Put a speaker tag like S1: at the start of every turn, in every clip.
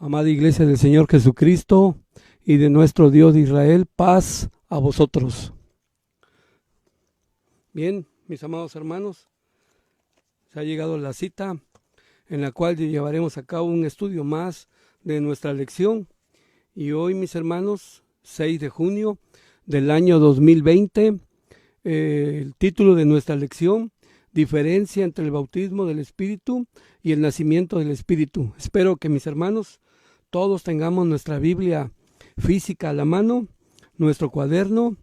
S1: Amada Iglesia del Señor Jesucristo y de nuestro Dios de Israel, paz a vosotros. Bien, mis amados hermanos, se ha llegado la cita en la cual llevaremos a cabo un estudio más de nuestra lección. Y hoy, mis hermanos, 6 de junio del año 2020, el título de nuestra lección: diferencia entre el bautismo del Espíritu y el nacimiento del Espíritu. Espero que, mis hermanos, todos tengamos nuestra Biblia física a la mano, nuestro cuaderno,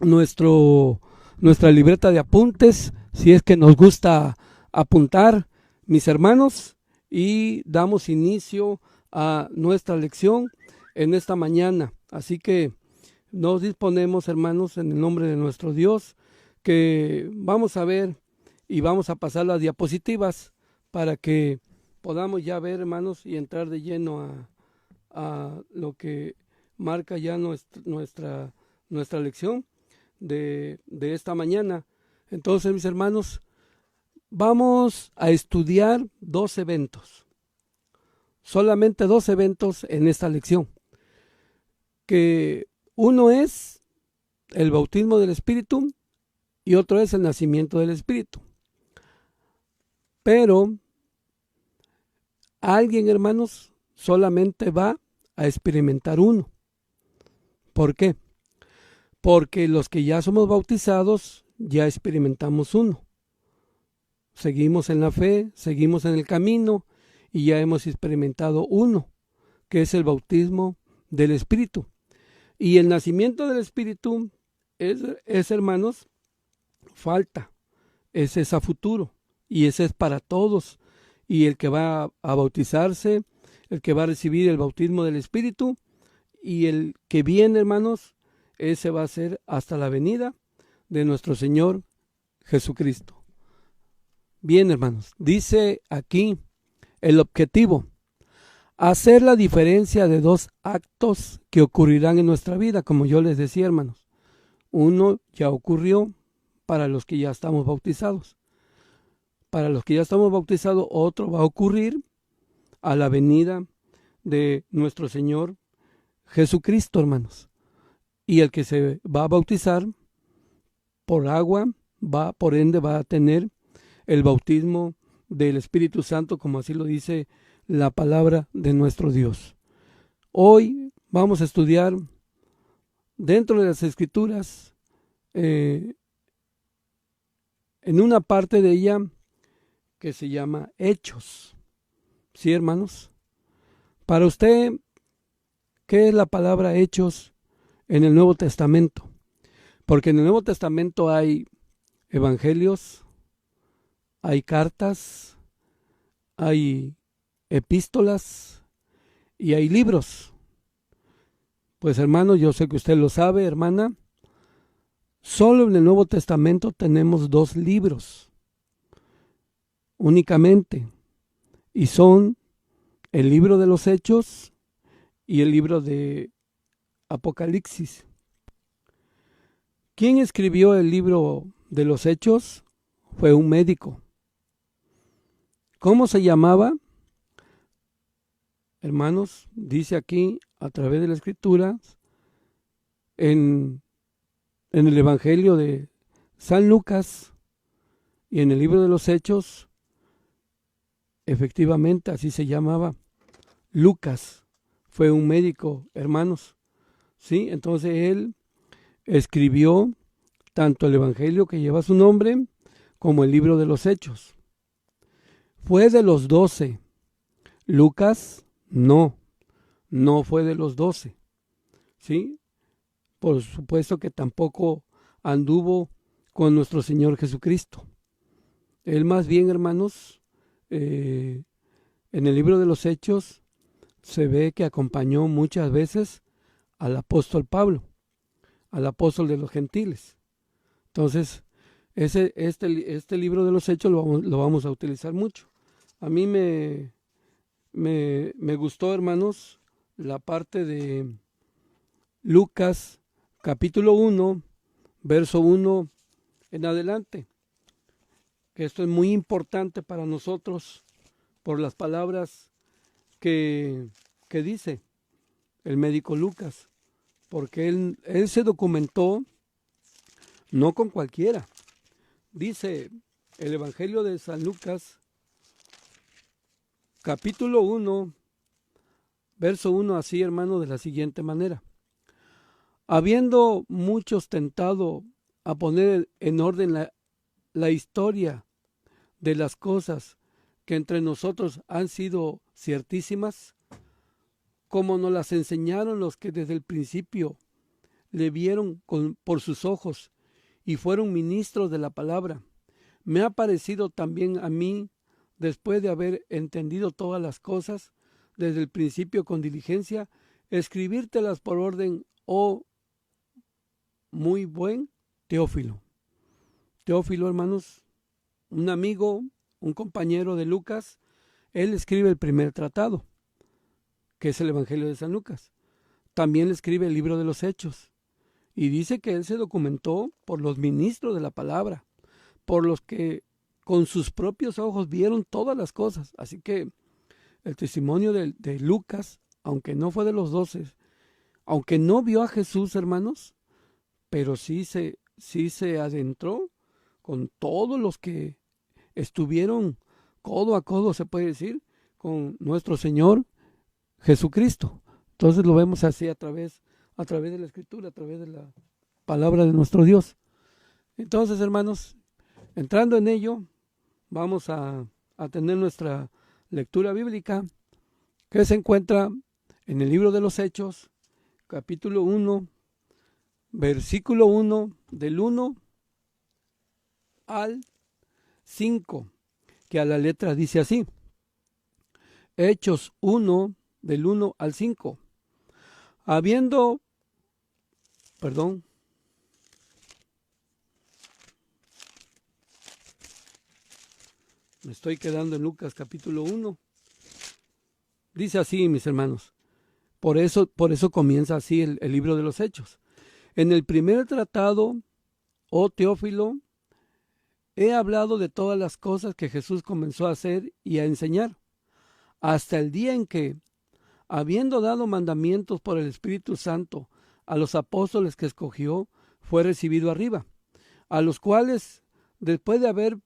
S1: nuestra libreta de apuntes, si es que nos gusta apuntar, mis hermanos, y damos inicio a nuestra lección en esta mañana. Así que nos disponemos, hermanos, en el nombre de nuestro Dios, que vamos a ver y vamos a pasar las diapositivas para que podamos ya ver, hermanos, y entrar de lleno a lo que marca ya nuestra lección de esta mañana. Entonces, mis hermanos, vamos a estudiar dos eventos, solamente dos eventos en esta lección, que uno es el bautismo del Espíritu y otro es el nacimiento del Espíritu. Pero alguien, hermanos, solamente va a experimentar uno. ¿Por qué? Porque los que ya somos bautizados ya experimentamos uno. Seguimos en la fe, seguimos en el camino y ya hemos experimentado uno, que es el bautismo del Espíritu. Y el nacimiento del Espíritu es, hermanos, falta, ese es a futuro y ese es para todos. Y el que va a bautizarse, el que va a recibir el bautismo del Espíritu y el que viene, hermanos, ese va a ser hasta la venida de nuestro Señor Jesucristo. Bien, hermanos, dice aquí el objetivo: hacer la diferencia de dos actos que ocurrirán en nuestra vida, como yo les decía, hermanos. Uno ya ocurrió para los que ya estamos bautizados. Para los que ya estamos bautizados, otro va a ocurrir a la venida de nuestro Señor Jesucristo, hermanos. Y el que se va a bautizar por agua, por ende va a tener el bautismo del Espíritu Santo, como así lo dice la palabra de nuestro Dios. Hoy vamos a estudiar dentro de las Escrituras, en una parte de ella que se llama Hechos. ¿Sí, hermanos? Para usted, ¿qué es la palabra Hechos en el Nuevo Testamento? Porque en el Nuevo Testamento hay evangelios, hay cartas, hay epístolas y hay libros. Pues, hermanos, yo sé que usted lo sabe, hermana, solo en el Nuevo Testamento tenemos dos libros únicamente, y son el libro de los Hechos y el libro de Apocalipsis. ¿Quién escribió el libro de los Hechos? Fue un médico. ¿Cómo se llamaba? Hermanos, dice aquí a través de la Escritura, en el Evangelio de San Lucas y en el libro de los Hechos, efectivamente así se llamaba. Lucas fue un médico, hermanos. ¿Sí? Entonces él escribió tanto el Evangelio que lleva su nombre como el libro de los Hechos. ¿Fue de los 12? Lucas, no fue de los 12. ¿Sí? Por supuesto que tampoco anduvo con nuestro Señor Jesucristo. Él más bien, hermanos, en el libro de los Hechos se ve que acompañó muchas veces al apóstol Pablo, al apóstol de los gentiles. Entonces, este libro de los Hechos lo vamos a utilizar mucho. A mí me gustó, hermanos, la parte de Lucas capítulo 1, verso 1 en adelante, que esto es muy importante para nosotros por las palabras que ¿Qué dice el médico Lucas? Porque él se documentó no con cualquiera. Dice el Evangelio de San Lucas, capítulo 1, verso 1, así, hermano, de la siguiente manera. Habiendo muchos tentado a poner en orden la historia de las cosas que entre nosotros han sido ciertísimas, como nos las enseñaron los que desde el principio le vieron por sus ojos y fueron ministros de la palabra, me ha parecido también a mí, después de haber entendido todas las cosas, desde el principio con diligencia, escribírtelas por orden, oh muy buen Teófilo. Teófilo, hermanos, un amigo, un compañero de Lucas, él escribe el primer tratado, que es el Evangelio de San Lucas. También le escribe el libro de los Hechos. Y dice que él se documentó por los ministros de la palabra, por los que con sus propios ojos vieron todas las cosas. Así que el testimonio de Lucas, aunque no fue de los 12, aunque no vio a Jesús, hermanos, pero sí se adentró con todos los que estuvieron codo a codo, se puede decir, con nuestro Señor Jesucristo. Entonces lo vemos así a través de la Escritura, a través de la palabra de nuestro Dios. Entonces, hermanos, entrando en ello, vamos a tener nuestra lectura bíblica, que se encuentra en el libro de los Hechos, capítulo 1, versículo 1, del 1 al 5, que a la letra dice así. Hechos 1, del 1 al 5. Me estoy quedando en Lucas capítulo 1. Dice así, mis hermanos. Por eso comienza así el libro de los Hechos. En el primer tratado, oh Teófilo, he hablado de todas las cosas que Jesús comenzó a hacer y a enseñar, hasta el día en que, habiendo dado mandamientos por el Espíritu Santo a los apóstoles que escogió, fue recibido arriba, a los cuales, después de haber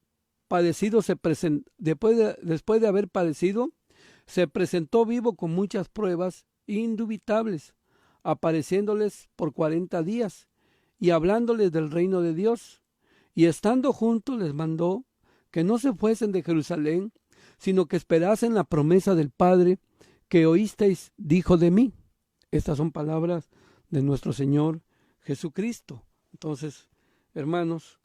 S1: padecido, se presentó vivo con muchas pruebas indubitables, apareciéndoles por 40 días y hablándoles del reino de Dios. Y estando juntos les mandó que no se fuesen de Jerusalén, sino que esperasen la promesa del Padre que oísteis dijo de mí. Estas son palabras de nuestro Señor Jesucristo. Entonces, hermanos,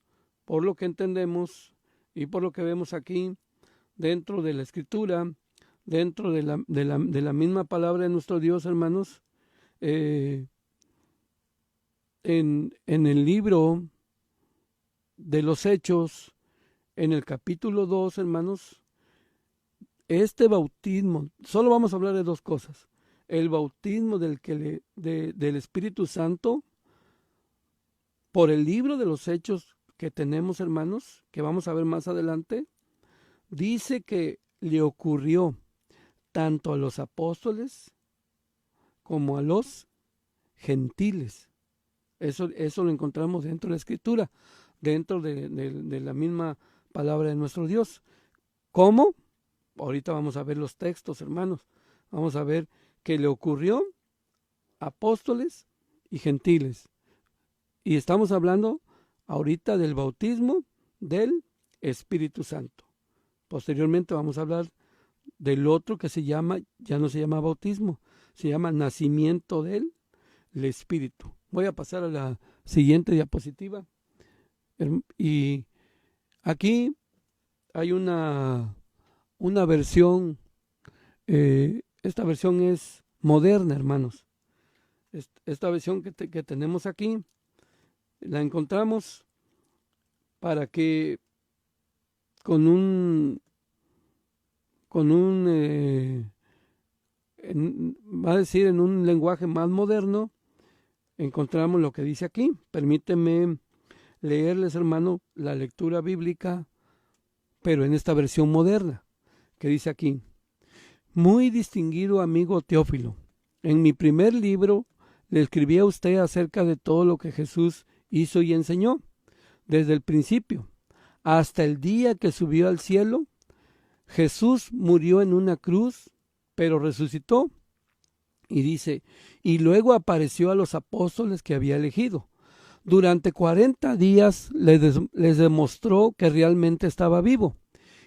S1: por lo que entendemos y por lo que vemos aquí, dentro de la Escritura, dentro de la misma palabra de nuestro Dios, hermanos, en el libro de los Hechos, en el capítulo 2, hermanos, este bautismo, solo vamos a hablar de dos cosas: el bautismo del Espíritu Santo, por el libro de los Hechos que tenemos, hermanos, que vamos a ver más adelante, dice que le ocurrió tanto a los apóstoles como a los gentiles. Eso lo encontramos dentro de la Escritura, dentro de la misma palabra de nuestro Dios. ¿Cómo? Ahorita vamos a ver los textos, hermanos. Vamos a ver que le ocurrió a apóstoles y gentiles. Y estamos hablando ahorita del bautismo del Espíritu Santo. Posteriormente vamos a hablar del otro que ya no se llama bautismo, se llama nacimiento del Espíritu. Voy a pasar a la siguiente diapositiva. Y aquí hay una versión, esta versión es moderna, hermanos. Esta versión que tenemos aquí, la encontramos para que va a decir en un lenguaje más moderno, encontramos lo que dice aquí. Permíteme leerles, hermano, la lectura bíblica, pero en esta versión moderna, que dice aquí: Muy distinguido amigo Teófilo, en mi primer libro le escribí a usted acerca de todo lo que Jesús hizo y enseñó, desde el principio hasta el día que subió al cielo. Jesús murió en una cruz, pero resucitó. Y dice, y luego apareció a los apóstoles que había elegido. Durante 40 días les demostró que realmente estaba vivo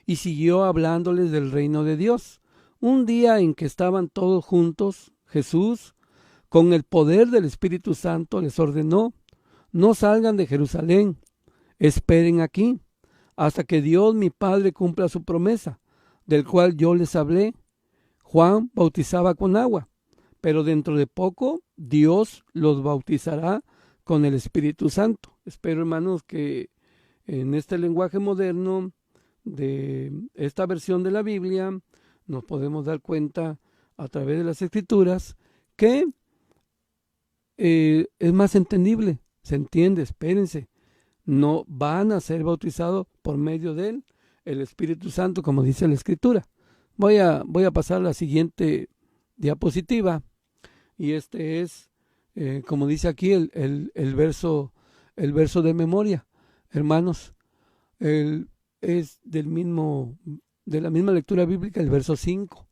S1: y siguió hablándoles del reino de Dios. Un día en que estaban todos juntos, Jesús, con el poder del Espíritu Santo, les ordenó, no salgan de Jerusalén, esperen aquí, hasta que Dios mi Padre cumpla su promesa, del cual yo les hablé. Juan bautizaba con agua, pero dentro de poco Dios los bautizará con el Espíritu Santo. Espero, hermanos, que en este lenguaje moderno de esta versión de la Biblia nos podemos dar cuenta a través de las Escrituras que es más entendible, se entiende, espérense, no van a ser bautizados por medio de él, el Espíritu Santo, como dice la Escritura. Voy a pasar a la siguiente diapositiva, y este es, como dice aquí, el verso de memoria. Hermanos, es de la misma lectura bíblica, el verso 5.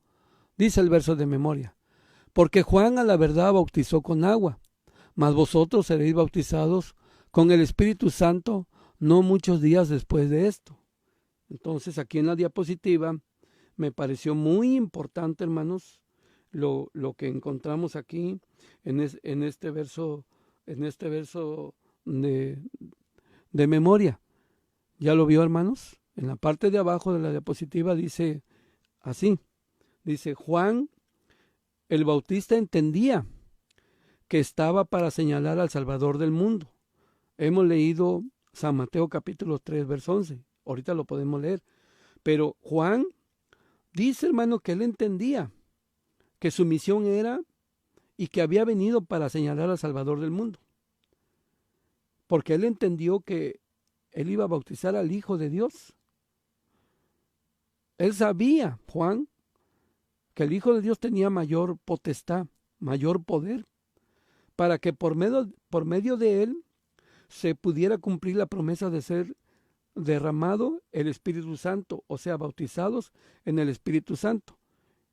S1: Dice el verso de memoria, porque Juan a la verdad bautizó con agua, mas vosotros seréis bautizados con el Espíritu Santo no muchos días después de esto. Entonces, aquí en la diapositiva me pareció muy importante, hermanos, lo que encontramos aquí en este verso de memoria. ¿Ya lo vio, hermanos? En la parte de abajo de la diapositiva dice así, dice, Juan el Bautista entendía que estaba para señalar al Salvador del mundo. Hemos leído San Mateo capítulo 3, verso 11. Ahorita lo podemos leer. Pero Juan dice, hermano, que él entendía que su misión era y que había venido para señalar al Salvador del mundo. Porque él entendió que él iba a bautizar al Hijo de Dios. Él sabía, Juan, que el Hijo de Dios tenía mayor potestad, mayor poder, para que por medio de él se pudiera cumplir la promesa de ser derramado el Espíritu Santo, o sea, bautizados en el Espíritu Santo.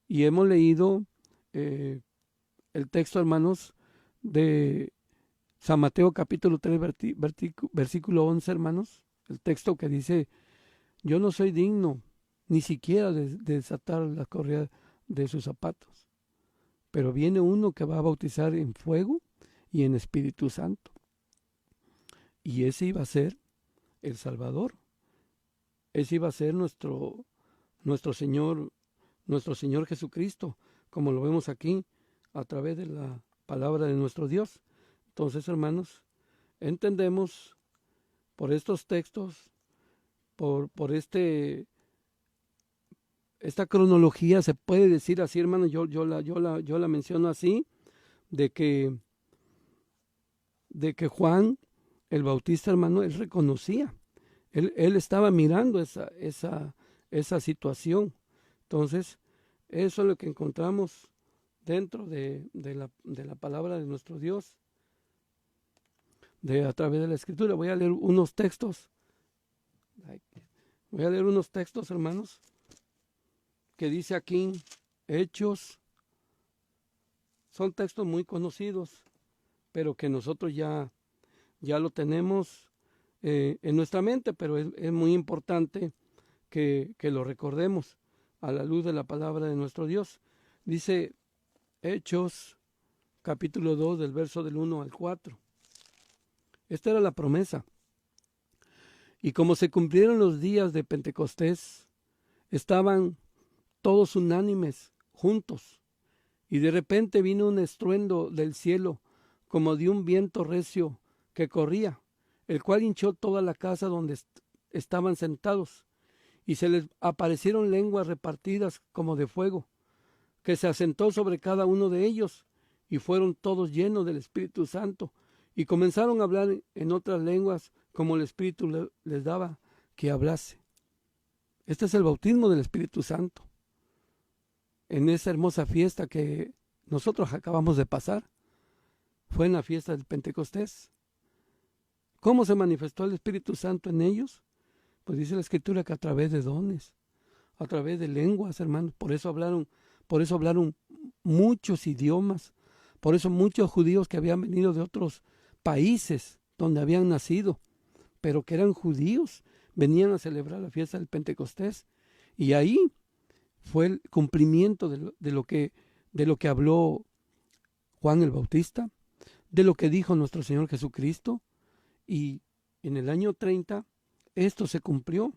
S1: Y hemos leído el texto, hermanos, de San Mateo capítulo 3, versículo 11, hermanos, el texto que dice, yo no soy digno ni siquiera de desatar la correa de sus zapatos, pero viene uno que va a bautizar en fuego y en Espíritu Santo. Y ese iba a ser el Salvador. Ese iba a ser nuestro Señor Jesucristo, como lo vemos aquí a través de la palabra de nuestro Dios. Entonces, hermanos, entendemos por estos textos, por esta cronología, se puede decir así, hermano, yo la menciono así, de que Juan el Bautista, hermano, él reconocía, él estaba mirando esa situación. Entonces, eso es lo que encontramos dentro de la palabra de nuestro Dios, a través de la Escritura. Voy a leer unos textos, hermanos, que dice aquí, Hechos. Son textos muy conocidos, pero que nosotros ya lo tenemos en nuestra mente, pero es muy importante que lo recordemos a la luz de la palabra de nuestro Dios. Dice Hechos capítulo 2 del verso del 1 al 4. Esta era la promesa. Y como se cumplieron los días de Pentecostés, estaban todos unánimes juntos, y de repente vino un estruendo del cielo como de un viento recio que corría, el cual hinchó toda la casa donde estaban sentados, y se les aparecieron lenguas repartidas como de fuego, que se asentó sobre cada uno de ellos, y fueron todos llenos del Espíritu Santo, y comenzaron a hablar en otras lenguas como el Espíritu les daba que hablase. Este es el bautismo del Espíritu Santo. en esa hermosa fiesta que nosotros acabamos de pasar. Fue en la fiesta del Pentecostés. ¿Cómo se manifestó el Espíritu Santo en ellos? Pues dice la Escritura que a través de dones, a través de lenguas, hermanos. Por eso hablaron muchos idiomas. Por eso muchos judíos que habían venido de otros países donde habían nacido, pero que eran judíos, venían a celebrar la fiesta del Pentecostés. Y ahí fue el cumplimiento de lo que habló Juan el Bautista, de lo que dijo nuestro Señor Jesucristo. Y en el año 30 esto se cumplió.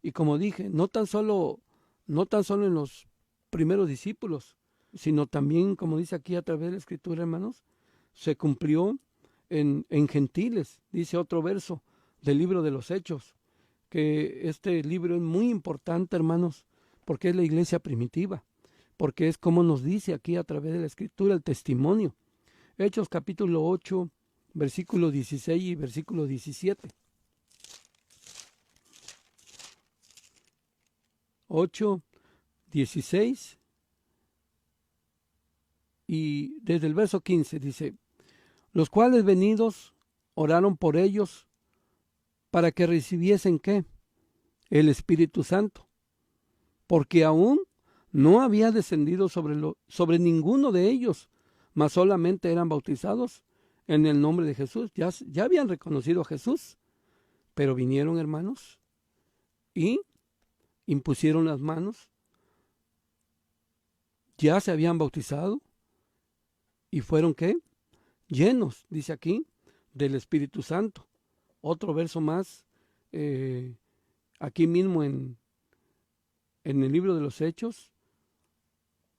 S1: Y como dije, no tan solo en los primeros discípulos, sino también, como dice aquí a través de la Escritura, hermanos, se cumplió en gentiles. Dice otro verso del libro de los Hechos, que este libro es muy importante, hermanos, porque es la iglesia primitiva, porque es como nos dice aquí a través de la Escritura el testimonio. Hechos capítulo 8, versículo 16 y versículo 17. 8, 16 y desde el verso 15 dice: los cuales venidos oraron por ellos para que recibiesen ¿qué? El Espíritu Santo, porque aún no había descendido sobre ninguno de ellos, mas solamente eran bautizados en el nombre de Jesús. Ya habían reconocido a Jesús, pero vinieron, hermanos, y impusieron las manos, ya se habían bautizado y fueron ¿qué? Llenos, dice aquí, del Espíritu Santo. Otro verso más, aquí mismo en el libro de los Hechos,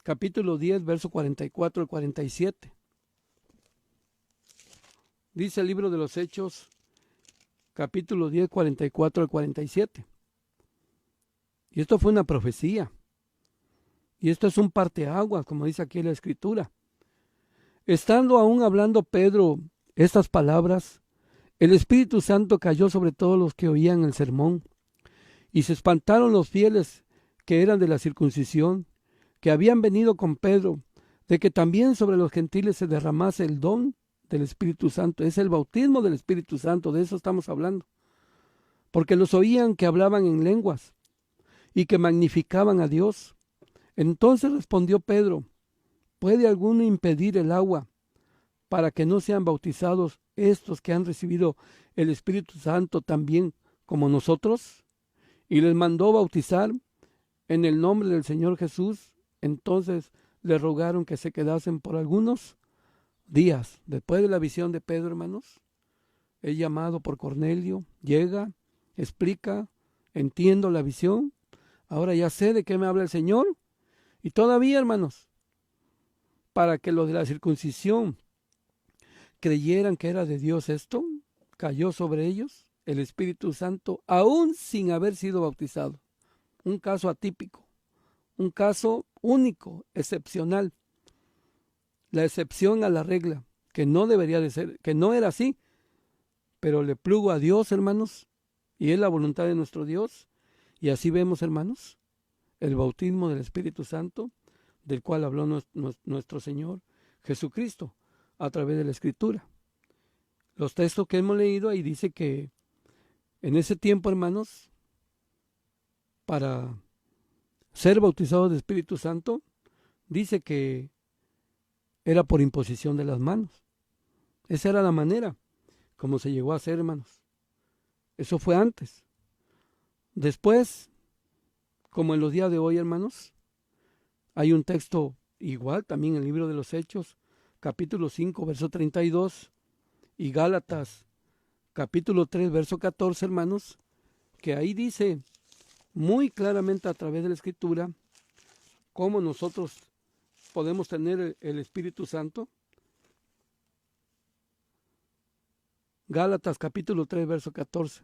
S1: capítulo 10, verso 44 al 47. Dice el libro de los Hechos, capítulo 10, 44 al 47. Y esto fue una profecía. Y esto es un parteaguas, como dice aquí la Escritura. Estando aún hablando Pedro estas palabras, el Espíritu Santo cayó sobre todos los que oían el sermón. Y se espantaron los fieles que eran de la circuncisión, que habían venido con Pedro, de que también sobre los gentiles se derramase el don del Espíritu Santo. Es el bautismo del Espíritu Santo, de eso estamos hablando. Porque los oían que hablaban en lenguas y que magnificaban a Dios. Entonces respondió Pedro: ¿puede alguno impedir el agua para que no sean bautizados estos que han recibido el Espíritu Santo también como nosotros? Y les mandó bautizar en el nombre del Señor Jesús. Entonces le rogaron que se quedasen por algunos días. Después de la visión de Pedro, hermanos, es llamado por Cornelio, llega, explica, entiendo la visión, ahora ya sé de qué me habla el Señor. Y todavía, hermanos, para que los de la circuncisión creyeran que era de Dios esto, cayó sobre ellos el Espíritu Santo, aún sin haber sido bautizado. Un caso atípico, un caso único, excepcional. La excepción a la regla, que no debería de ser, que no era así, pero le plugo a Dios, hermanos, y es la voluntad de nuestro Dios. Y así vemos, hermanos, el bautismo del Espíritu Santo, del cual habló nuestro Señor Jesucristo a través de la Escritura. Los textos que hemos leído ahí dice que en ese tiempo, hermanos, para ser bautizados de Espíritu Santo, dice que era por imposición de las manos. Esa era la manera como se llegó a hacer, hermanos. Eso fue antes. Después, como en los días de hoy, hermanos, hay un texto igual también en el libro de los Hechos, capítulo 5, verso 32, y Gálatas, capítulo 3, verso 14, hermanos, que ahí dice muy claramente a través de la Escritura cómo nosotros podemos tener el Espíritu Santo. Gálatas capítulo 3, verso 14.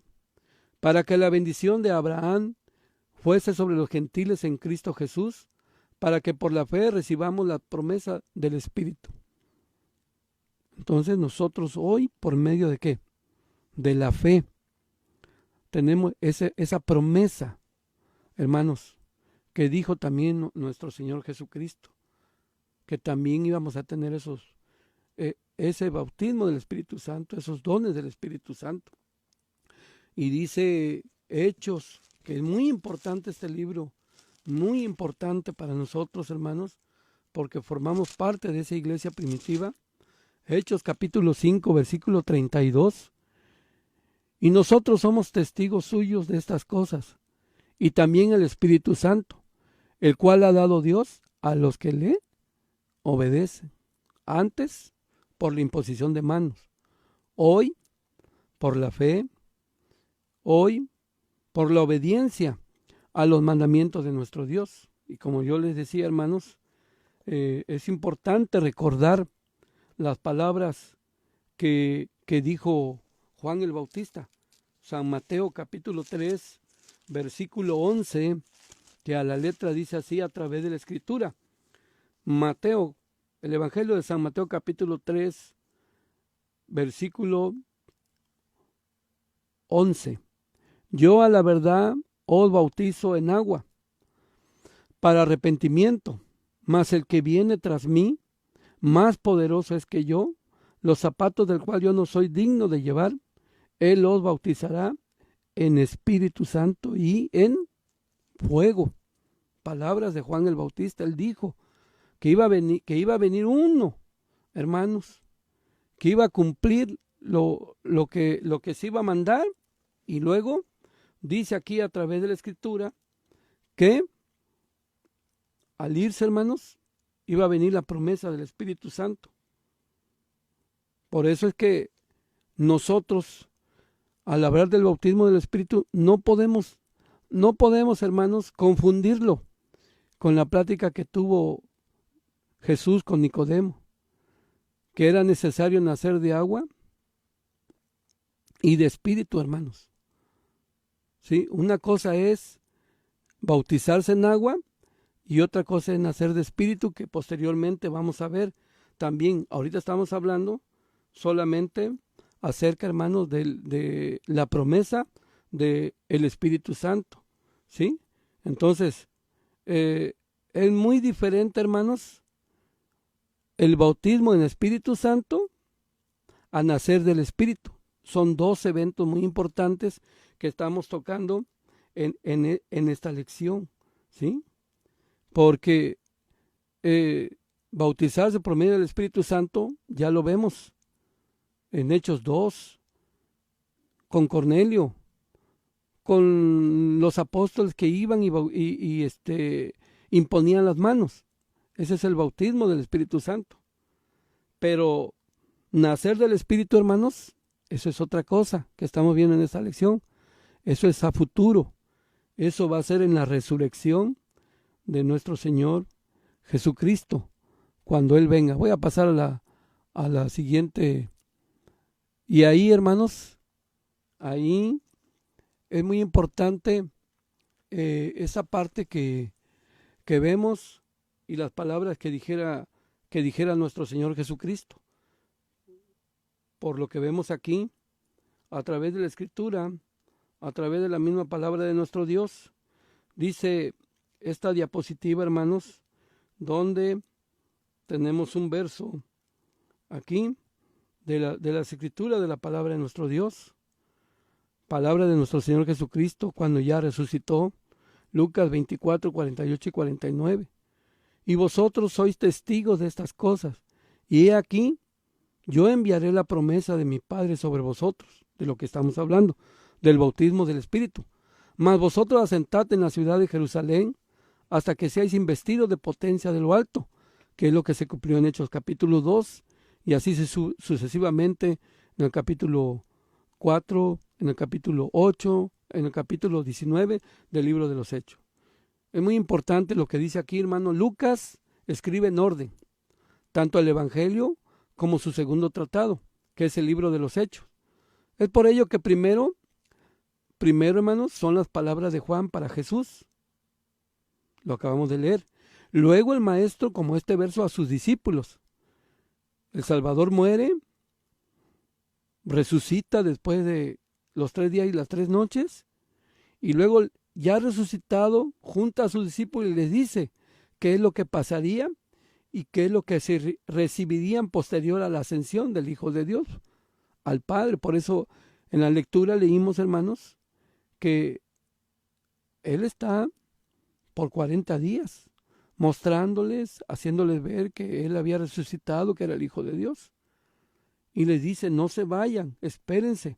S1: Para que la bendición de Abraham fuese sobre los gentiles en Cristo Jesús, para que por la fe recibamos la promesa del Espíritu. Entonces nosotros hoy, ¿por medio de qué? De la fe. Tenemos esa promesa, hermanos, que dijo también nuestro Señor Jesucristo, que también íbamos a tener ese bautismo del Espíritu Santo, esos dones del Espíritu Santo. Y dice Hechos, que es muy importante este libro, muy importante para nosotros, hermanos, porque formamos parte de esa iglesia primitiva. Hechos capítulo 5, versículo 32. Y nosotros somos testigos suyos de estas cosas, y también el Espíritu Santo, el cual ha dado Dios a los que le obedecen. Antes, por la imposición de manos. Hoy, por la fe. Hoy, por la obediencia a los mandamientos de nuestro Dios. Y como yo les decía, hermanos, es importante recordar las palabras que dijo Juan el Bautista. San Mateo capítulo 3, versículo 11, que a la letra dice así a través de la Escritura. Mateo, el Evangelio de San Mateo capítulo 3, versículo 11. Yo a la verdad os bautizo en agua para arrepentimiento, mas el que viene tras mí, más poderoso es que yo, los zapatos del cual yo no soy digno de llevar, él os bautizará en Espíritu Santo y en fuego. Palabras de Juan el Bautista. Él dijo que iba a venir uno, hermanos, que iba a cumplir lo que se iba a mandar, y luego dice aquí a través de la Escritura que al irse, hermanos, iba a venir la promesa del Espíritu Santo. Por eso es que nosotros, al hablar del bautismo del Espíritu, no podemos, hermanos, confundirlo con la plática que tuvo Jesús con Nicodemo, que era necesario nacer de agua y de Espíritu, hermanos. ¿Sí? Una cosa es bautizarse en agua y otra cosa es nacer de Espíritu, que posteriormente vamos a ver también. Ahorita estamos hablando solamente acerca, hermanos, de la promesa del Espíritu Santo. ¿Sí? Entonces, es muy diferente, hermanos, el bautismo en Espíritu Santo a nacer del Espíritu. Son dos eventos muy importantes que estamos tocando en esta lección, ¿sí? Porque bautizarse por medio del Espíritu Santo, ya lo vemos en Hechos 2, con Cornelio, con los apóstoles que iban y imponían las manos. Ese es el bautismo del Espíritu Santo. Pero nacer del Espíritu, hermanos, eso es otra cosa que estamos viendo en esta lección. Eso es a futuro. Eso va a ser en la resurrección de nuestro Señor Jesucristo, cuando Él venga. Voy a pasar a la siguiente. Y ahí, hermanos, ahí es muy importante esa parte que vemos y las palabras que dijera nuestro Señor Jesucristo. Por lo que vemos aquí, a través de la Escritura, a través de la misma palabra de nuestro Dios, dice esta diapositiva, hermanos, donde tenemos un verso aquí de las Escrituras, de la palabra de nuestro Dios, palabra de nuestro Señor Jesucristo cuando ya resucitó, Lucas 24, 48 y 49. Y vosotros sois testigos de estas cosas, y he aquí, yo enviaré la promesa de mi Padre sobre vosotros, de lo que estamos hablando, del bautismo del Espíritu. Mas vosotros asentad en la ciudad de Jerusalén hasta que seáis investidos de potencia de lo alto, que es lo que se cumplió en Hechos capítulo 2, y así sucesivamente en el capítulo 4, en el capítulo 8, en el capítulo 19 del libro de los Hechos. Es muy importante lo que dice aquí, hermano. Lucas escribe en orden, tanto el Evangelio como su segundo tratado, que es el libro de los Hechos. Es por ello que primero, hermanos, son las palabras de Juan para Jesús. Lo acabamos de leer. Luego el maestro, como este verso, a sus discípulos. El Salvador muere, resucita después de los 3 días y las 3 noches, y luego ya resucitado, junta a sus discípulos y les dice qué es lo que pasaría y qué es lo que se recibirían posterior a la ascensión del Hijo de Dios al Padre. Por eso en la lectura leímos, hermanos, que Él está por 40 días mostrándoles, haciéndoles ver que Él había resucitado, que era el Hijo de Dios. Y les dice, no se vayan, espérense,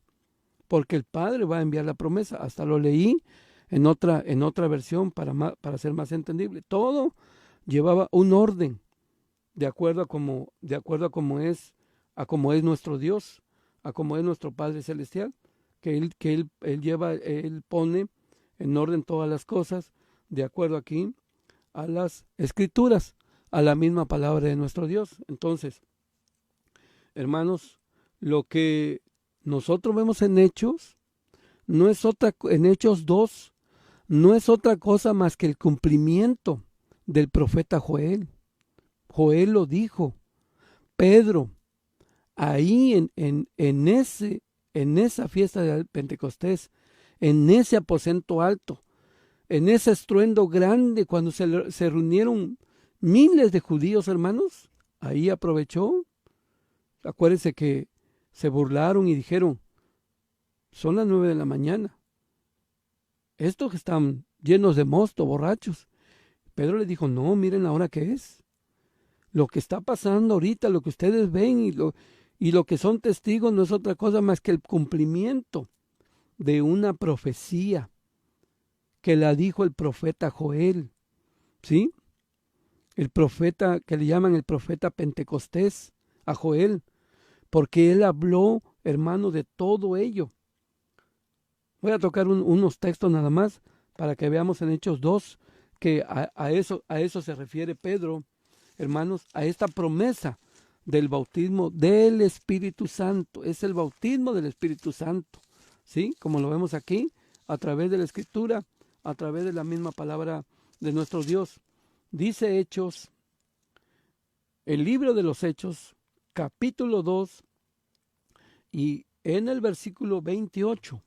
S1: porque el Padre va a enviar la promesa. Hasta lo leí en otra versión para ser más entendible. Todo llevaba un orden de acuerdo a cómo es nuestro Dios, a cómo es nuestro Padre Celestial, que Él pone en orden todas las cosas, de acuerdo aquí a las Escrituras, a la misma palabra de nuestro Dios. Entonces, hermanos, lo que nosotros vemos en Hechos, en Hechos 2, no es otra cosa más que el cumplimiento del profeta Joel. Joel lo dijo. Pedro, ahí en esa fiesta de Pentecostés, en ese aposento alto, en ese estruendo grande, cuando se reunieron miles de judíos, hermanos, ahí aprovechó. Acuérdense que se burlaron y dijeron, son las 9 de la mañana. Estos que están llenos de mosto, borrachos. Pedro le dijo, no, miren la hora que es. Lo que está pasando ahorita, lo que ustedes ven y lo que son testigos no es otra cosa más que el cumplimiento de una profecía que la dijo el profeta Joel, ¿sí? El profeta que le llaman el profeta Pentecostés a Joel, porque él habló, hermano, de todo ello. Voy a tocar unos textos nada más para que veamos en Hechos 2 que a eso se refiere Pedro, hermanos, a esta promesa del bautismo del Espíritu Santo. Es el bautismo del Espíritu Santo, ¿sí? Como lo vemos aquí, a través de la Escritura, a través de la misma palabra de nuestro Dios. Dice Hechos, el libro de los Hechos, capítulo 2, y en el versículo 28.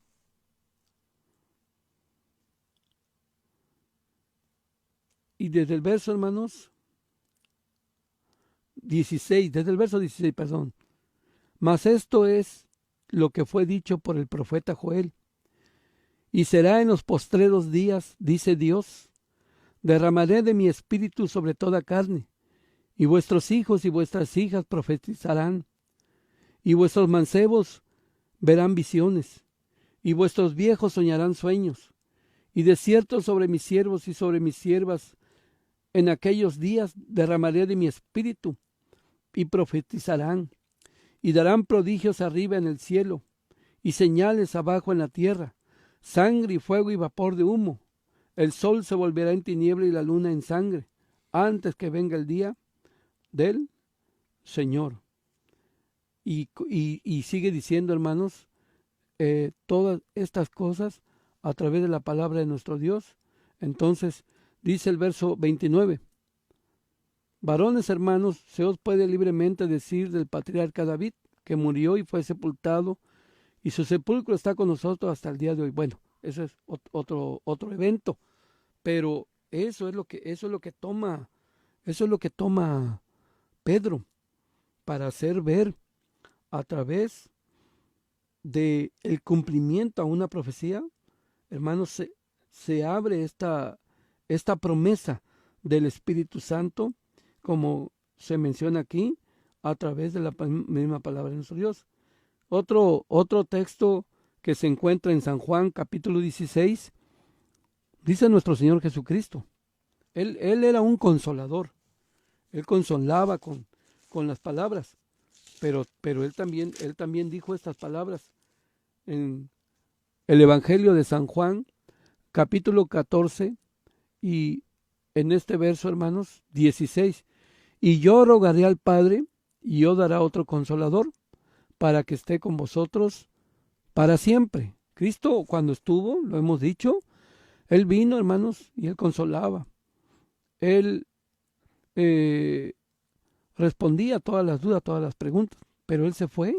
S1: Y desde el verso, hermanos, 16, desde el verso 16, perdón. Mas esto es lo que fue dicho por el profeta Joel. Y será en los postreros días, dice Dios, derramaré de mi espíritu sobre toda carne, y vuestros hijos y vuestras hijas profetizarán, y vuestros mancebos verán visiones, y vuestros viejos soñarán sueños, y de cierto sobre mis siervos y sobre mis siervas en aquellos días derramaré de mi espíritu, y profetizarán, y darán prodigios arriba en el cielo, y señales abajo en la tierra, sangre y fuego y vapor de humo. El sol se volverá en tiniebla y la luna en sangre, antes que venga el día del Señor. Y sigue diciendo, hermanos, todas estas cosas a través de la palabra de nuestro Dios. Entonces, dice el verso 29, varones hermanos, se os puede libremente decir del patriarca David, que murió y fue sepultado, y su sepulcro está con nosotros hasta el día de hoy. Bueno, eso es otro evento, pero eso es lo que toma Pedro para hacer ver a través de el cumplimiento a una profecía, hermanos, se abre esta promesa del Espíritu Santo, como se menciona aquí, a través de la misma palabra de nuestro Dios. Otro texto que se encuentra en San Juan, capítulo 16, dice nuestro Señor Jesucristo. Él era un consolador. Él consolaba con las palabras, pero él también dijo estas palabras en el Evangelio de San Juan, capítulo 14, y en este verso, hermanos, 16. Y yo rogaré al Padre, y yo dará otro consolador, para que esté con vosotros para siempre. Cristo, cuando estuvo, lo hemos dicho, Él vino, hermanos, y Él consolaba. Él respondía a todas las dudas, todas las preguntas, pero Él se fue.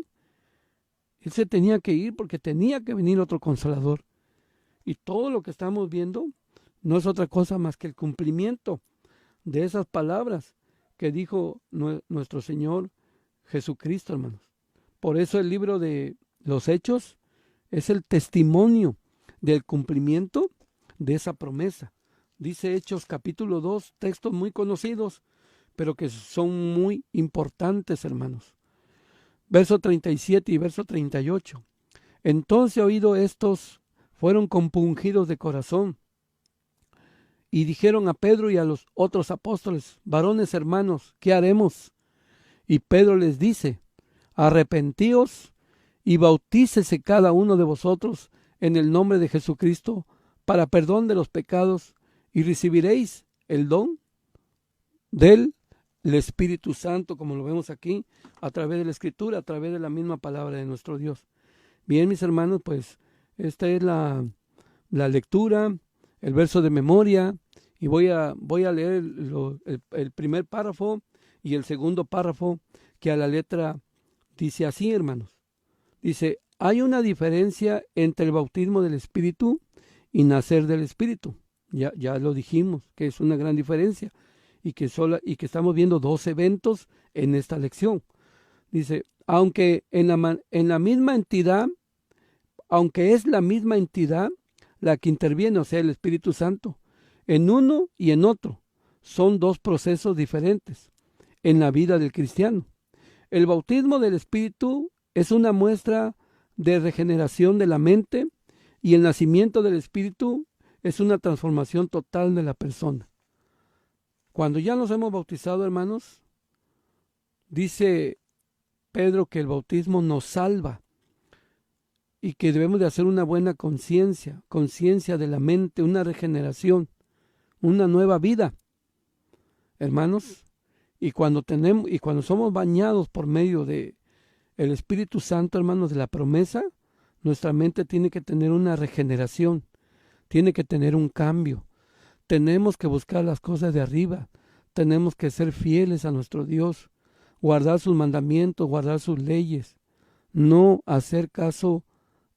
S1: Él se tenía que ir porque tenía que venir otro consolador. Y todo lo que estamos viendo no es otra cosa más que el cumplimiento de esas palabras que dijo nuestro Señor Jesucristo, hermanos. Por eso el libro de los Hechos es el testimonio del cumplimiento de esa promesa. Dice Hechos capítulo 2, textos muy conocidos, pero que son muy importantes, hermanos. Verso 37 y verso 38. Entonces, oído estos, fueron compungidos de corazón y dijeron a Pedro y a los otros apóstoles: varones hermanos, ¿qué haremos? Y Pedro les dice: arrepentíos y bautícese cada uno de vosotros en el nombre de Jesucristo para perdón de los pecados, y recibiréis el don del Espíritu Santo, como lo vemos aquí, a través de la Escritura, a través de la misma palabra de nuestro Dios. Bien, mis hermanos, pues esta es la lectura, el verso de memoria, y voy a leer el primer párrafo y el segundo párrafo, que a la letra dice así, hermanos. Dice: hay una diferencia entre el bautismo del Espíritu y nacer del Espíritu. Ya lo dijimos, que es una gran diferencia, y que estamos viendo dos eventos en esta lección. Dice: aunque en la misma entidad, aunque es la misma entidad la que interviene, o sea, el Espíritu Santo, en uno y en otro, son dos procesos diferentes en la vida del cristiano. El bautismo del Espíritu es una muestra de regeneración de la mente, y el nacimiento del Espíritu es una transformación total de la persona. Cuando ya nos hemos bautizado, hermanos, dice Pedro que el bautismo nos salva y que debemos de hacer una buena conciencia de la mente, una regeneración, una nueva vida, hermanos. Y cuando somos bañados por medio de el Espíritu Santo, hermanos, de la promesa, nuestra mente tiene que tener una regeneración, tiene que tener un cambio. Tenemos que buscar las cosas de arriba, tenemos que ser fieles a nuestro Dios, guardar sus mandamientos, guardar sus leyes, no hacer caso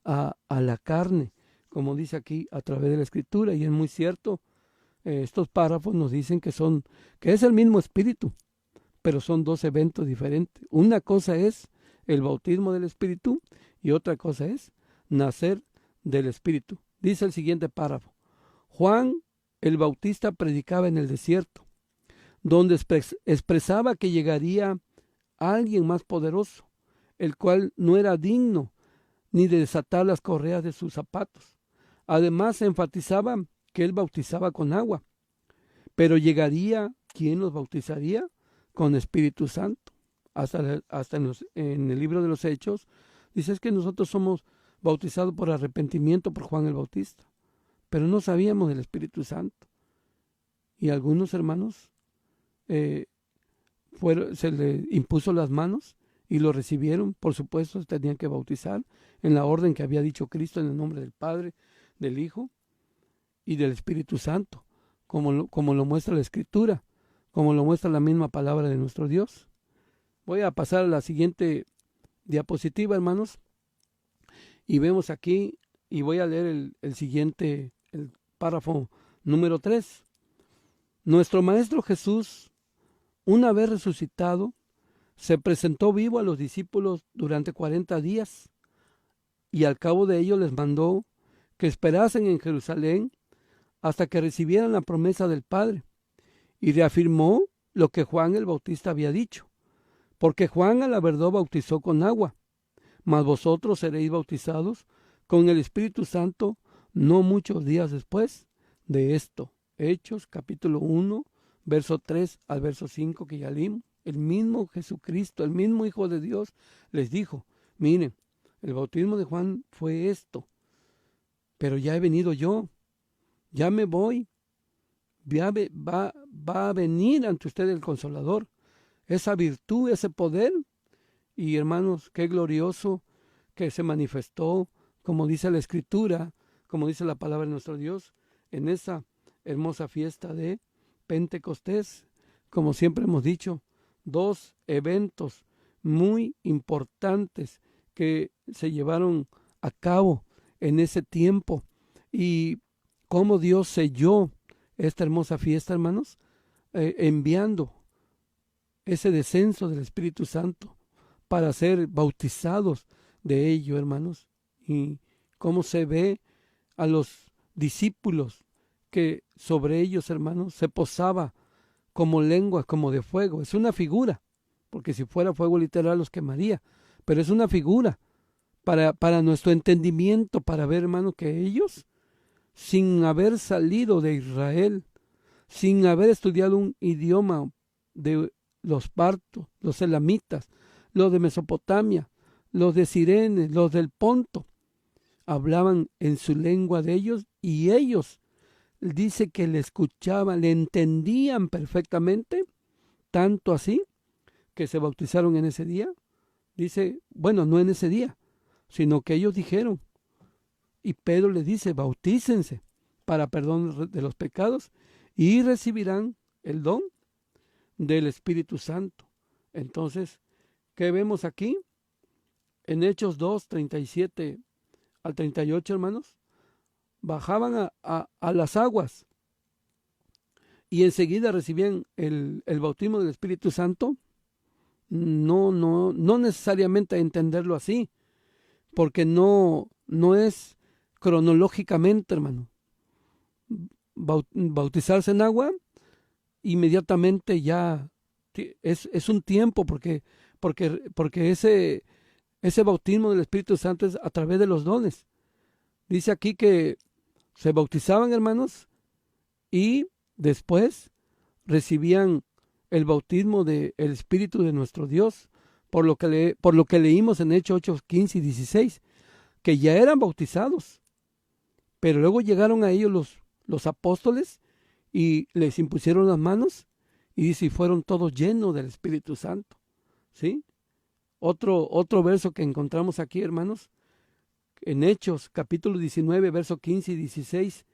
S1: a la carne, como dice aquí a través de la Escritura, y es muy cierto. Estos párrafos nos dicen que es el mismo Espíritu, pero son dos eventos diferentes. Una cosa es el bautismo del Espíritu y otra cosa es nacer del Espíritu. Dice el siguiente párrafo: Juan el Bautista predicaba en el desierto, donde expresaba que llegaría alguien más poderoso, el cual no era digno ni de desatar las correas de sus zapatos. Además, enfatizaba que él bautizaba con agua, pero llegaría quien los bautizaría con Espíritu Santo. Hasta en el libro de los Hechos dice que nosotros somos bautizados por arrepentimiento por Juan el Bautista, pero no sabíamos del Espíritu Santo. Y algunos hermanos se le impuso las manos y lo recibieron. Por supuesto, tenían que bautizar en la orden que había dicho Cristo, en el nombre del Padre, del Hijo y del Espíritu Santo, como lo muestra la Escritura, como lo muestra la misma palabra de nuestro Dios. Voy a pasar a la siguiente diapositiva, hermanos, y vemos aquí, y voy a leer el párrafo número 3. Nuestro Maestro Jesús, una vez resucitado, se presentó vivo a los discípulos durante 40 días, y al cabo de ello les mandó que esperasen en Jerusalén hasta que recibieran la promesa del Padre, y reafirmó lo que Juan el Bautista había dicho, porque Juan a la verdad bautizó con agua, mas vosotros seréis bautizados con el Espíritu Santo no muchos días después de esto. Hechos capítulo 1, verso 3 al verso 5 que ya leímos. El mismo Jesucristo, el mismo Hijo de Dios les dijo: miren, el bautismo de Juan fue esto, pero ya he venido yo, ya me voy, ya va a venir ante ustedes el Consolador, esa virtud, ese poder. Y hermanos, qué glorioso que se manifestó, como dice la Escritura, como dice la palabra de nuestro Dios, en esa hermosa fiesta de Pentecostés. Como siempre hemos dicho, dos eventos muy importantes que se llevaron a cabo en ese tiempo, Y cómo Dios selló esta hermosa fiesta, hermanos, enviando ese descenso del Espíritu Santo para ser bautizados de ello, hermanos. Y cómo se ve a los discípulos que sobre ellos, hermanos, se posaba como lengua, como de fuego. Es una figura, porque si fuera fuego literal los quemaría, pero es una figura para nuestro entendimiento, para ver, hermano, que ellos, sin haber salido de Israel, sin haber estudiado un idioma de los partos, los elamitas, los de Mesopotamia, los de Cirene, los del Ponto, hablaban en su lengua de ellos y ellos, dice que le escuchaban, le entendían perfectamente, tanto así que se bautizaron en ese día. Dice, bueno, no en ese día, sino que ellos dijeron, y Pedro les dice, bautícense para perdón de los pecados y recibirán el don del Espíritu Santo. Entonces, ¿qué vemos aquí? En Hechos 2, 37 al 38, hermanos, bajaban a las aguas y enseguida recibían el bautismo del Espíritu Santo. No necesariamente entenderlo así, porque no es cronológicamente, hermano. Bautizarse en agua, inmediatamente ya es un tiempo, porque ese bautismo del Espíritu Santo es a través de los dones. Dice aquí que se bautizaban, hermanos, y después recibían el bautismo del Espíritu de nuestro Dios, por lo que leímos en Hechos 8, 15 y 16, que ya eran bautizados, pero luego llegaron a ellos los apóstoles y les impusieron las manos y dice, y fueron todos llenos del Espíritu Santo. ¿Sí? Otro verso que encontramos aquí, hermanos, en Hechos capítulo 19, verso 15 y 16,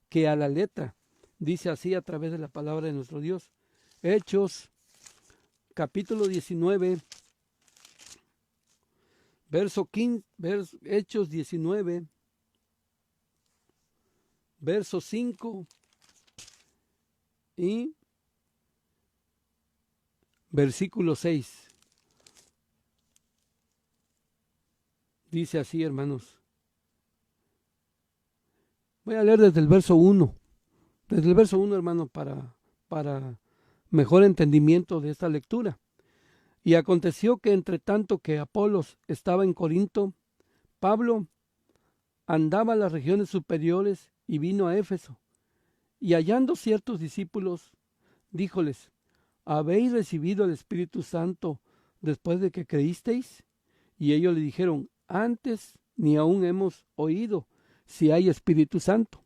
S1: que a la letra dice así a través de la palabra de nuestro Dios. Hechos capítulo 19, verso 15, Hechos 19, verso 5 y versículo 6. Dice así, hermanos. Voy a leer desde el verso 1. Desde el verso 1, hermano, para mejor entendimiento de esta lectura. Y aconteció que entre tanto que Apolos estaba en Corinto, Pablo andaba a las regiones superiores y vino a Éfeso. Y hallando ciertos discípulos, díjoles, ¿habéis recibido el Espíritu Santo después de que creísteis? Y ellos le dijeron, antes ni aún hemos oído si hay Espíritu Santo.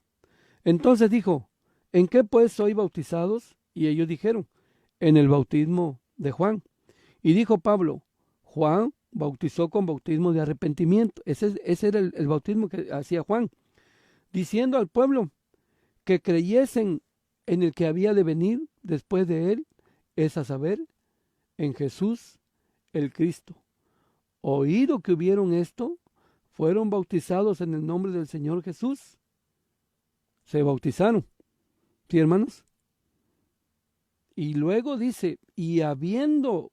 S1: Entonces dijo, ¿en qué pues sois bautizados? Y ellos dijeron, en el bautismo de Juan. Y dijo Pablo, Juan bautizó con bautismo de arrepentimiento. Ese era el bautismo que hacía Juan, diciendo al pueblo que creyesen en el que había de venir después de él, es a saber, en Jesús el Cristo. Oído que hubieron esto, fueron bautizados en el nombre del Señor Jesús. Se bautizaron. ¿Sí, hermanos? Y luego dice, y habiéndoles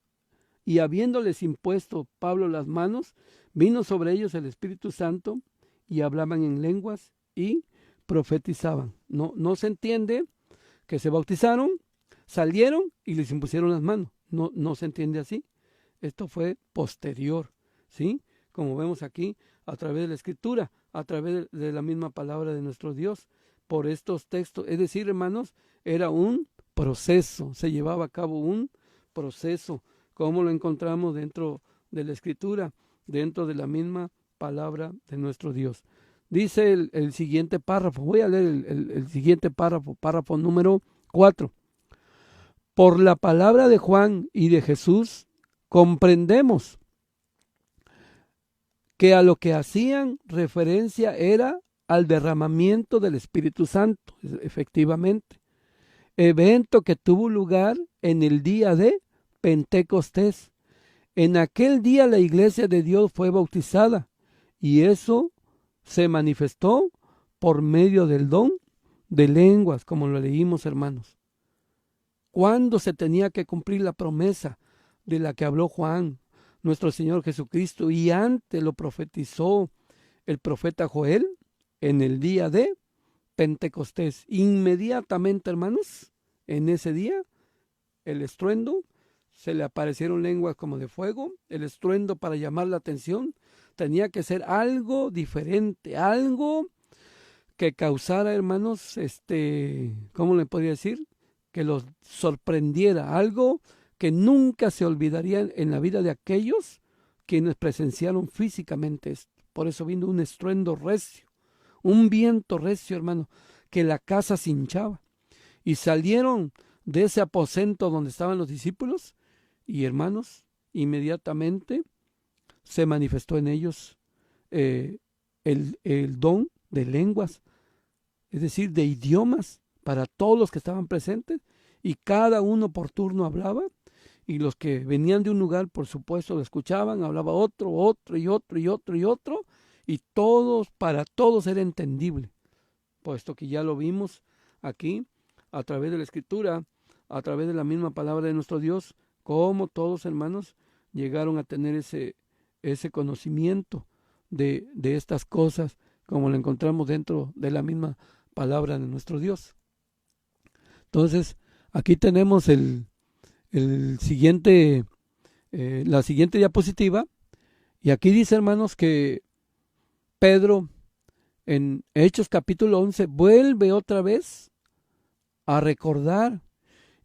S1: impuesto Pablo las manos, vino sobre ellos el Espíritu Santo y hablaban en lenguas y profetizaban. No se entiende que se bautizaron, salieron y les impusieron las manos. No se entiende así. Esto fue posterior, ¿sí? Como vemos aquí a través de la Escritura, a través de la misma palabra de nuestro Dios, por estos textos. Es decir, hermanos, era un proceso, se llevaba a cabo un proceso, como lo encontramos dentro de la Escritura, dentro de la misma palabra de nuestro Dios. Dice el siguiente párrafo, voy a leer el siguiente párrafo número 4. Por la palabra de Juan y de Jesús, comprendemos que a lo que hacían referencia era al derramamiento del Espíritu Santo, efectivamente, evento que tuvo lugar en el día de Pentecostés. En aquel día la iglesia de Dios fue bautizada y eso se manifestó por medio del don de lenguas, como lo leímos, hermanos. ¿Cuándo se tenía que cumplir la promesa de la que habló Juan, nuestro Señor Jesucristo? Y antes lo profetizó el profeta Joel en el día de Pentecostés. Inmediatamente, hermanos, en ese día, el estruendo, se le aparecieron lenguas como de fuego. El estruendo, para llamar la atención, tenía que ser algo diferente, algo que causara, hermanos, ¿cómo le podría decir? Que los sorprendiera, algo que nunca se olvidaría en la vida de aquellos quienes presenciaron físicamente esto. Por eso vino un estruendo recio, un viento recio, hermano, que la casa se hinchaba. Y salieron de ese aposento donde estaban los discípulos y, hermanos, inmediatamente se manifestó en ellos el don de lenguas, es decir, de idiomas para todos los que estaban presentes, y cada uno por turno hablaba, y los que venían de un lugar, por supuesto, lo escuchaban, hablaba otro, y otro, y todos, para todos era entendible, puesto que ya lo vimos aquí, a través de la Escritura, a través de la misma palabra de nuestro Dios, cómo todos, hermanos, llegaron a tener ese conocimiento de estas cosas, como lo encontramos dentro de la misma palabra de nuestro Dios. Entonces, aquí tenemos la siguiente diapositiva, y aquí dice, hermanos, que Pedro en Hechos capítulo 11 vuelve otra vez a recordar,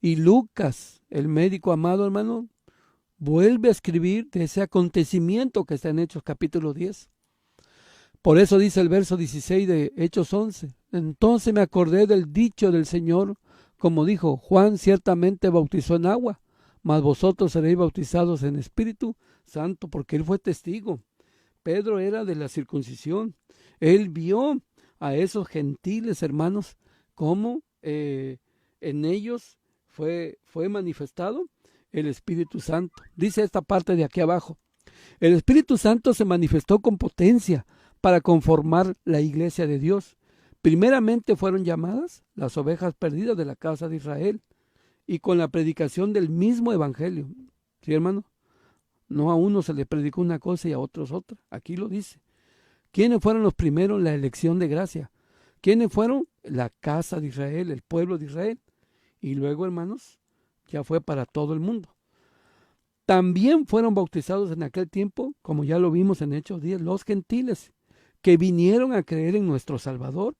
S1: y Lucas, el médico amado, hermano, vuelve a escribir de ese acontecimiento que está en Hechos capítulo 10. Por eso dice el verso 16 de Hechos 11, entonces me acordé del dicho del Señor, como dijo, Juan ciertamente bautizó en agua, mas vosotros seréis bautizados en Espíritu Santo, porque él fue testigo. Pedro era de la circuncisión. Él vio a esos gentiles, hermanos, cómo en ellos fue manifestado el Espíritu Santo. Dice esta parte de aquí abajo, el Espíritu Santo se manifestó con potencia para conformar la iglesia de Dios. Primeramente fueron llamadas las ovejas perdidas de la casa de Israel, y con la predicación del mismo evangelio. ¿Sí, hermano? No a uno se le predicó una cosa y a otros otra. Aquí lo dice. ¿Quiénes fueron los primeros? La elección de gracia. ¿Quiénes fueron? La casa de Israel, el pueblo de Israel. Y luego, hermanos, ya fue para todo el mundo. También fueron bautizados en aquel tiempo, como ya lo vimos en Hechos 10, los gentiles, que vinieron a creer en nuestro Salvador,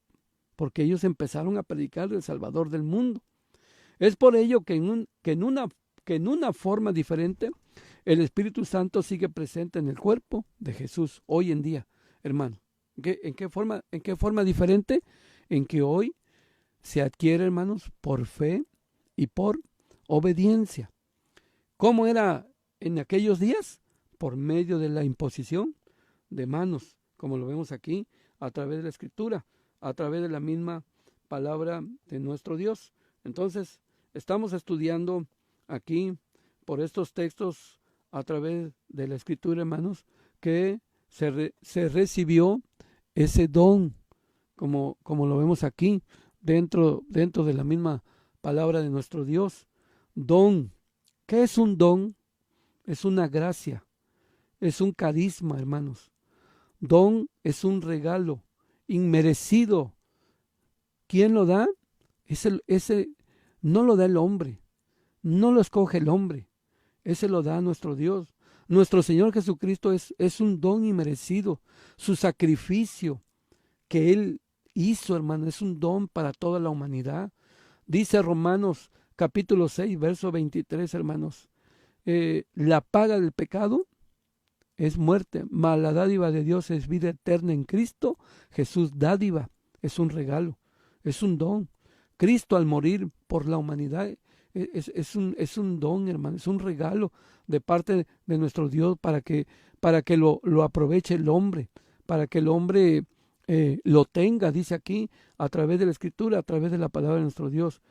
S1: porque ellos empezaron a predicar del Salvador del mundo. Es por ello que en una forma diferente, el Espíritu Santo sigue presente en el cuerpo de Jesús hoy en día, hermano. ¿En qué forma diferente? En que hoy se adquiere, hermanos, por fe y por obediencia. ¿Cómo era en aquellos días? Por medio de la imposición de manos, como lo vemos aquí, a través de la Escritura, a través de la misma palabra de nuestro Dios. Entonces, estamos estudiando aquí por estos textos a través de la Escritura, hermanos, que se recibió ese don, como lo vemos aquí, dentro de la misma palabra de nuestro Dios. Don. ¿Qué es un don? Es una gracia, es un carisma, hermanos. Don es un regalo inmerecido. ¿Quién lo da? Ese no lo da el hombre, no lo escoge el hombre, ese lo da nuestro Dios. Nuestro Señor Jesucristo es un don inmerecido. Su sacrificio que Él hizo, hermano, es un don para toda la humanidad. Dice Romanos capítulo 6, verso 23, hermanos, la paga del pecado es muerte, mas la dádiva de Dios es vida eterna en Cristo Jesús. Dádiva es un regalo, es un don. Cristo al morir por la humanidad es un don, hermano, es un regalo de parte de nuestro Dios para que lo aproveche el hombre, para que el hombre lo tenga, dice aquí, a través de la Escritura, a través de la palabra de nuestro Dios.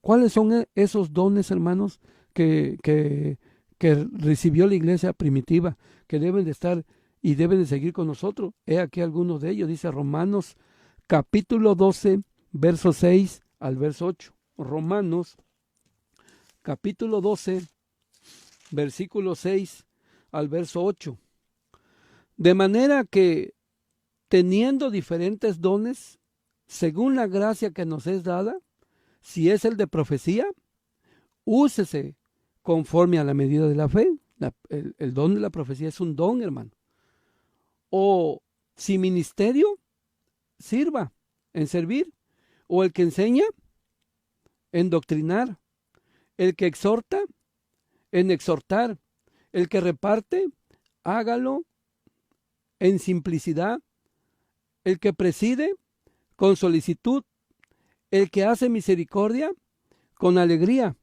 S1: ¿Cuáles son esos dones, hermanos, que recibió la iglesia primitiva, que deben de estar y debe de seguir con nosotros. He aquí algunos de ellos, dice Romanos capítulo 12, verso 6 al verso 8. Romanos capítulo 12, versículo 6 al verso 8. De manera que, teniendo diferentes dones, según la gracia que nos es dada, si es el de profecía, úsese conforme a la medida de la fe. El don de la profecía es un don, hermano. O si ministerio, sirva en servir. O el que enseña, en doctrinar. El que exhorta, en exhortar. El que reparte, hágalo en simplicidad. El que preside, con solicitud. El que hace misericordia, con alegría.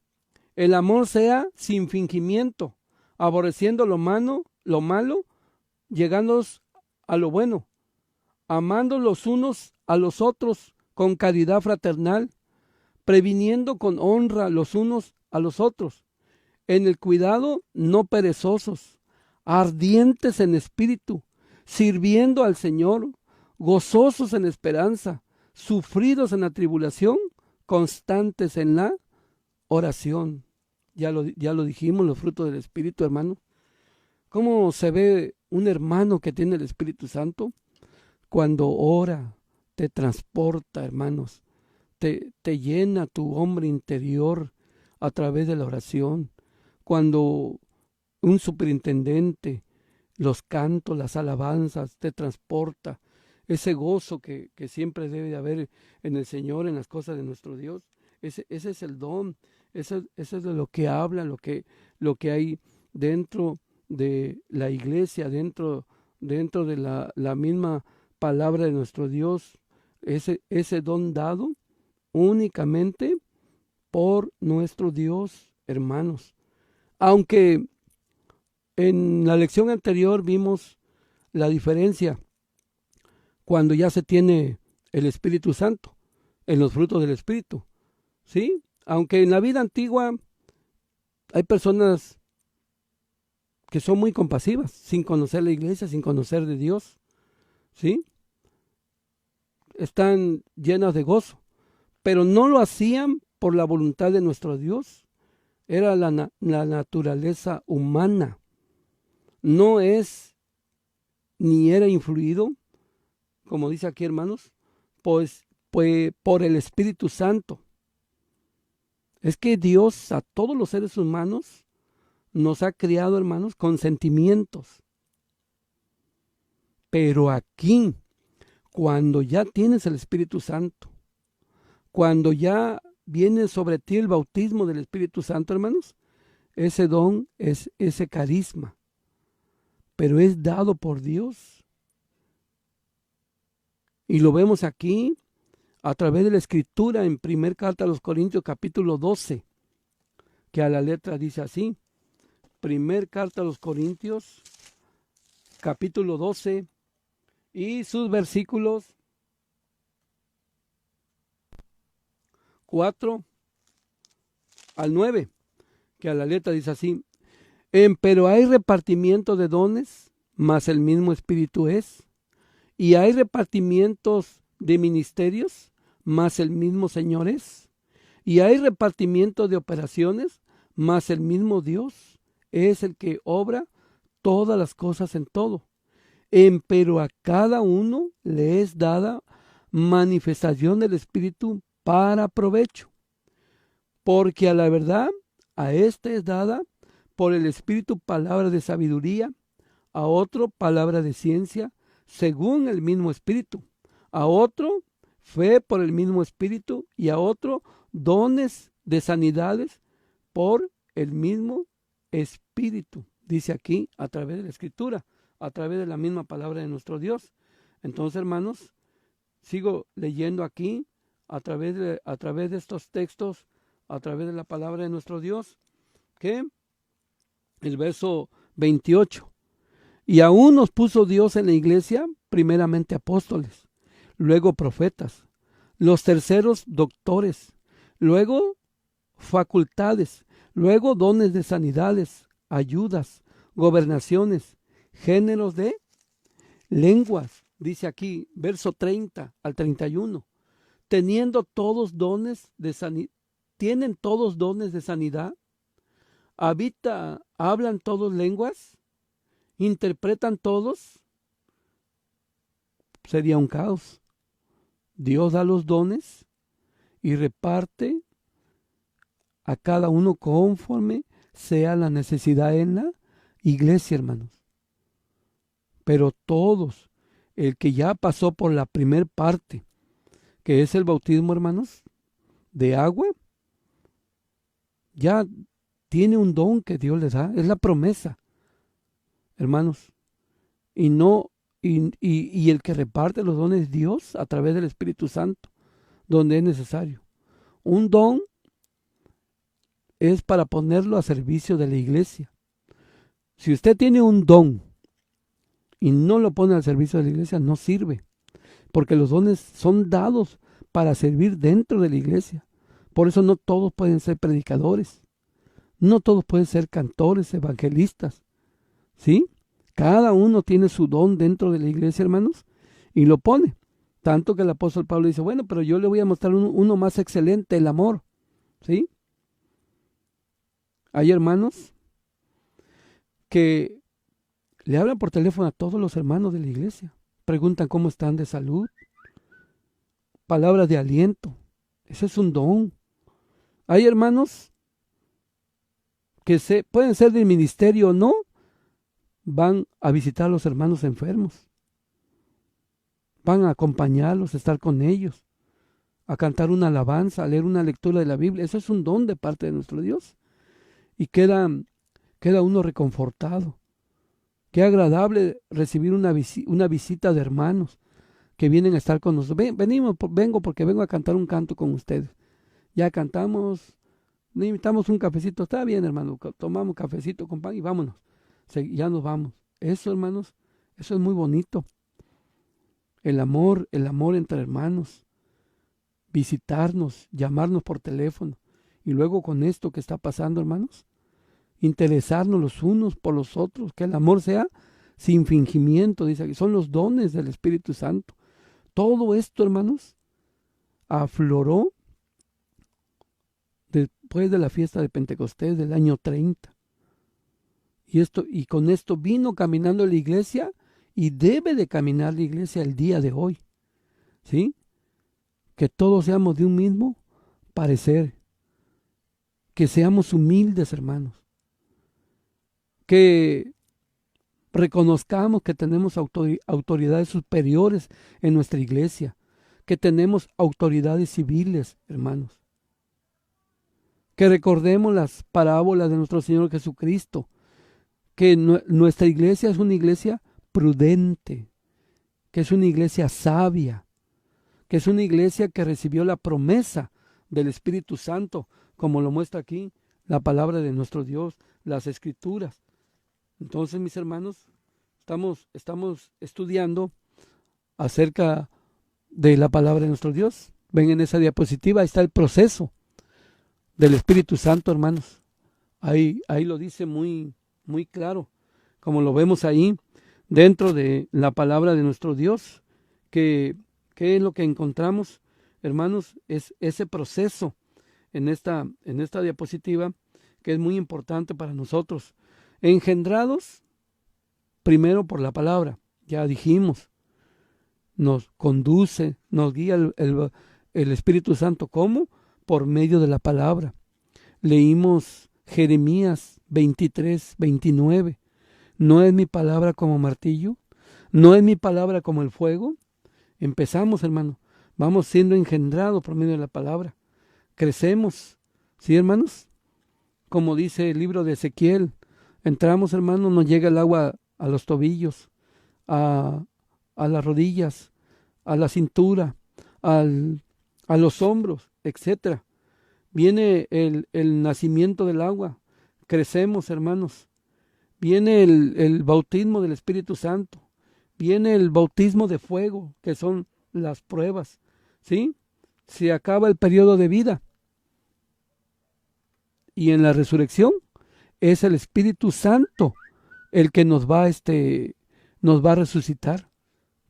S1: El amor sea sin fingimiento, aborreciendo lo malo, llegándonos a lo bueno, amando los unos a los otros con caridad fraternal, previniendo con honra los unos a los otros, en el cuidado no perezosos, ardientes en espíritu, sirviendo al Señor, gozosos en esperanza, sufridos en la tribulación, constantes en la oración. Ya lo dijimos, los frutos del Espíritu, hermano. ¿Cómo se ve un hermano que tiene el Espíritu Santo? Cuando ora, te transporta, hermanos. Te llena tu hombre interior a través de la oración. Cuando un superintendente, los cantos, las alabanzas, te transporta. Ese gozo que siempre debe de haber en el Señor, en las cosas de nuestro Dios. Ese es el don. Eso es de lo que habla, lo que hay dentro de la iglesia, dentro de la misma palabra de nuestro Dios. Ese don dado únicamente por nuestro Dios, hermanos. Aunque en la lección anterior vimos la diferencia cuando ya se tiene el Espíritu Santo, en los frutos del Espíritu, ¿sí? Aunque en la vida antigua hay personas que son muy compasivas, sin conocer la iglesia, sin conocer de Dios, ¿sí? Están llenas de gozo, pero no lo hacían por la voluntad de nuestro Dios. Era la naturaleza humana. No es ni era influido, como dice aquí, hermanos, pues por el Espíritu Santo. Es que Dios a todos los seres humanos nos ha criado, hermanos, con sentimientos. Pero aquí, cuando ya tienes el Espíritu Santo, cuando ya viene sobre ti el bautismo del Espíritu Santo, hermanos, ese don es ese carisma, pero es dado por Dios. Y lo vemos aquí a través de la Escritura en 1 Carta a los Corintios capítulo 12, que a la letra dice así. 1 Carta a los Corintios capítulo 12 y sus versículos 4 al 9, que a la letra dice así. Pero hay repartimiento de dones, mas el mismo Espíritu es. Y hay repartimientos de ministerios, mas el mismo Señor es. Y hay repartimiento de operaciones, mas el mismo Dios es el que obra todas las cosas en todo. Pero a cada uno le es dada manifestación del Espíritu para provecho. Porque a la verdad, a este es dada por el Espíritu palabra de sabiduría, a otro palabra de ciencia, según el mismo Espíritu, a otro fe por el mismo Espíritu, y a otro dones de sanidades por el mismo Espíritu. Dice aquí a través de la Escritura, a través de la misma palabra de nuestro Dios. Entonces, hermanos, sigo leyendo aquí a través de estos textos, a través de la palabra de nuestro Dios, que el verso 28. Y aún nos puso Dios en la iglesia, primeramente apóstoles, luego profetas, los terceros doctores, luego facultades, luego dones de sanidades, ayudas, gobernaciones, géneros de lenguas, dice aquí, verso 30 al 31, teniendo todos dones de sanidad, tienen todos dones de sanidad, hablan todos lenguas, interpretan todos, sería un caos. Dios da los dones y reparte a cada uno conforme sea la necesidad en la iglesia, hermanos. Pero todos, el que ya pasó por la primer parte, que es el bautismo, hermanos, de agua, ya tiene un don que Dios les da, es la promesa, hermanos. Y no, y el que reparte los dones es Dios a través del Espíritu Santo, donde es necesario. Un don es para ponerlo a servicio de la iglesia. Si usted tiene un don y no lo pone al servicio de la iglesia, no sirve, porque los dones son dados para servir dentro de la iglesia. Por eso no todos pueden ser predicadores, no todos pueden ser cantores, evangelistas, ¿sí? Cada uno tiene su don dentro de la iglesia, hermanos, y lo pone. Tanto que el apóstol Pablo dice, bueno, pero yo le voy a mostrar uno más excelente, el amor, ¿sí? Hay hermanos que le hablan por teléfono a todos los hermanos de la iglesia. Preguntan cómo están de salud. Palabras de aliento. Ese es un don. Hay hermanos que pueden ser del ministerio o no. Van a visitar a los hermanos enfermos. Van a acompañarlos, a estar con ellos. A cantar una alabanza, a leer una lectura de la Biblia. Eso es un don de parte de nuestro Dios. Y queda uno reconfortado. Qué agradable recibir una visita de hermanos que vienen a estar con nosotros. Vengo porque vengo a cantar un canto con ustedes. Ya cantamos, invitamos un cafecito. Está bien, hermano, tomamos cafecito con pan y vámonos. Ya nos vamos. Eso, hermanos, eso es muy bonito. El amor entre hermanos. Visitarnos, llamarnos por teléfono. Y luego con esto que está pasando, hermanos, interesarnos los unos por los otros, que el amor sea sin fingimiento, dice aquí, son los dones del Espíritu Santo. Todo esto, hermanos, afloró después de la fiesta de Pentecostés del año 30. Y con esto vino caminando la iglesia y debe de caminar la iglesia el día de hoy. ¿Sí? Que todos seamos de un mismo parecer. Que seamos humildes, hermanos. Que reconozcamos que tenemos autoridades superiores en nuestra iglesia, que tenemos autoridades civiles, hermanos. Que recordemos las parábolas de nuestro Señor Jesucristo, que nuestra iglesia es una iglesia prudente, que es una iglesia sabia, que es una iglesia que recibió la promesa del Espíritu Santo, como lo muestra aquí la palabra de nuestro Dios, las Escrituras. Entonces, mis hermanos, estamos estudiando acerca de la palabra de nuestro Dios. Ven en esa diapositiva, ahí está el proceso del Espíritu Santo, hermanos. Ahí lo dice muy, muy claro, como lo vemos ahí dentro de la palabra de nuestro Dios, que es lo que encontramos, hermanos, es ese proceso en esta diapositiva, que es muy importante para nosotros. Engendrados primero por la palabra, ya dijimos, nos conduce, nos guía el Espíritu Santo. ¿Cómo? Por medio de la palabra. Leímos Jeremías 23:29. ¿No es mi palabra como martillo? ¿No es mi palabra como el fuego? Empezamos, hermano. Vamos siendo engendrados por medio de la palabra. Crecemos. ¿Sí, hermanos? Como dice el libro de Ezequiel. Entramos, hermano, nos llega el agua a los tobillos, a las rodillas, a la cintura, a los hombros, etc. Viene el nacimiento del agua. Crecemos, hermanos. Viene el bautismo del Espíritu Santo. Viene el bautismo de fuego, que son las pruebas. ¿Sí? Se acaba el periodo de vida. Y en la resurrección es el Espíritu Santo el que nos va a resucitar.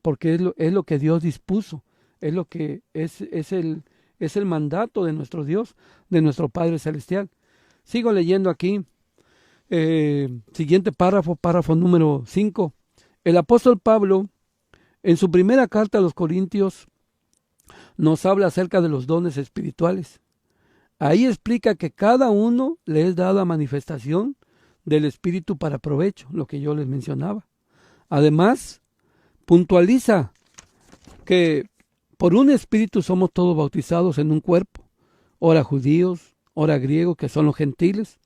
S1: porque es lo que Dios dispuso, es lo que es el mandato de nuestro Dios, de nuestro Padre Celestial. Sigo leyendo aquí, siguiente párrafo, párrafo número 5. El apóstol Pablo, en su primera carta a los Corintios, nos habla acerca de los dones espirituales. Ahí explica que cada uno le es dada manifestación del Espíritu para provecho, lo que yo les mencionaba. Además, puntualiza que por un Espíritu somos todos bautizados en un cuerpo, ora judíos, ora griegos, que son los gentiles,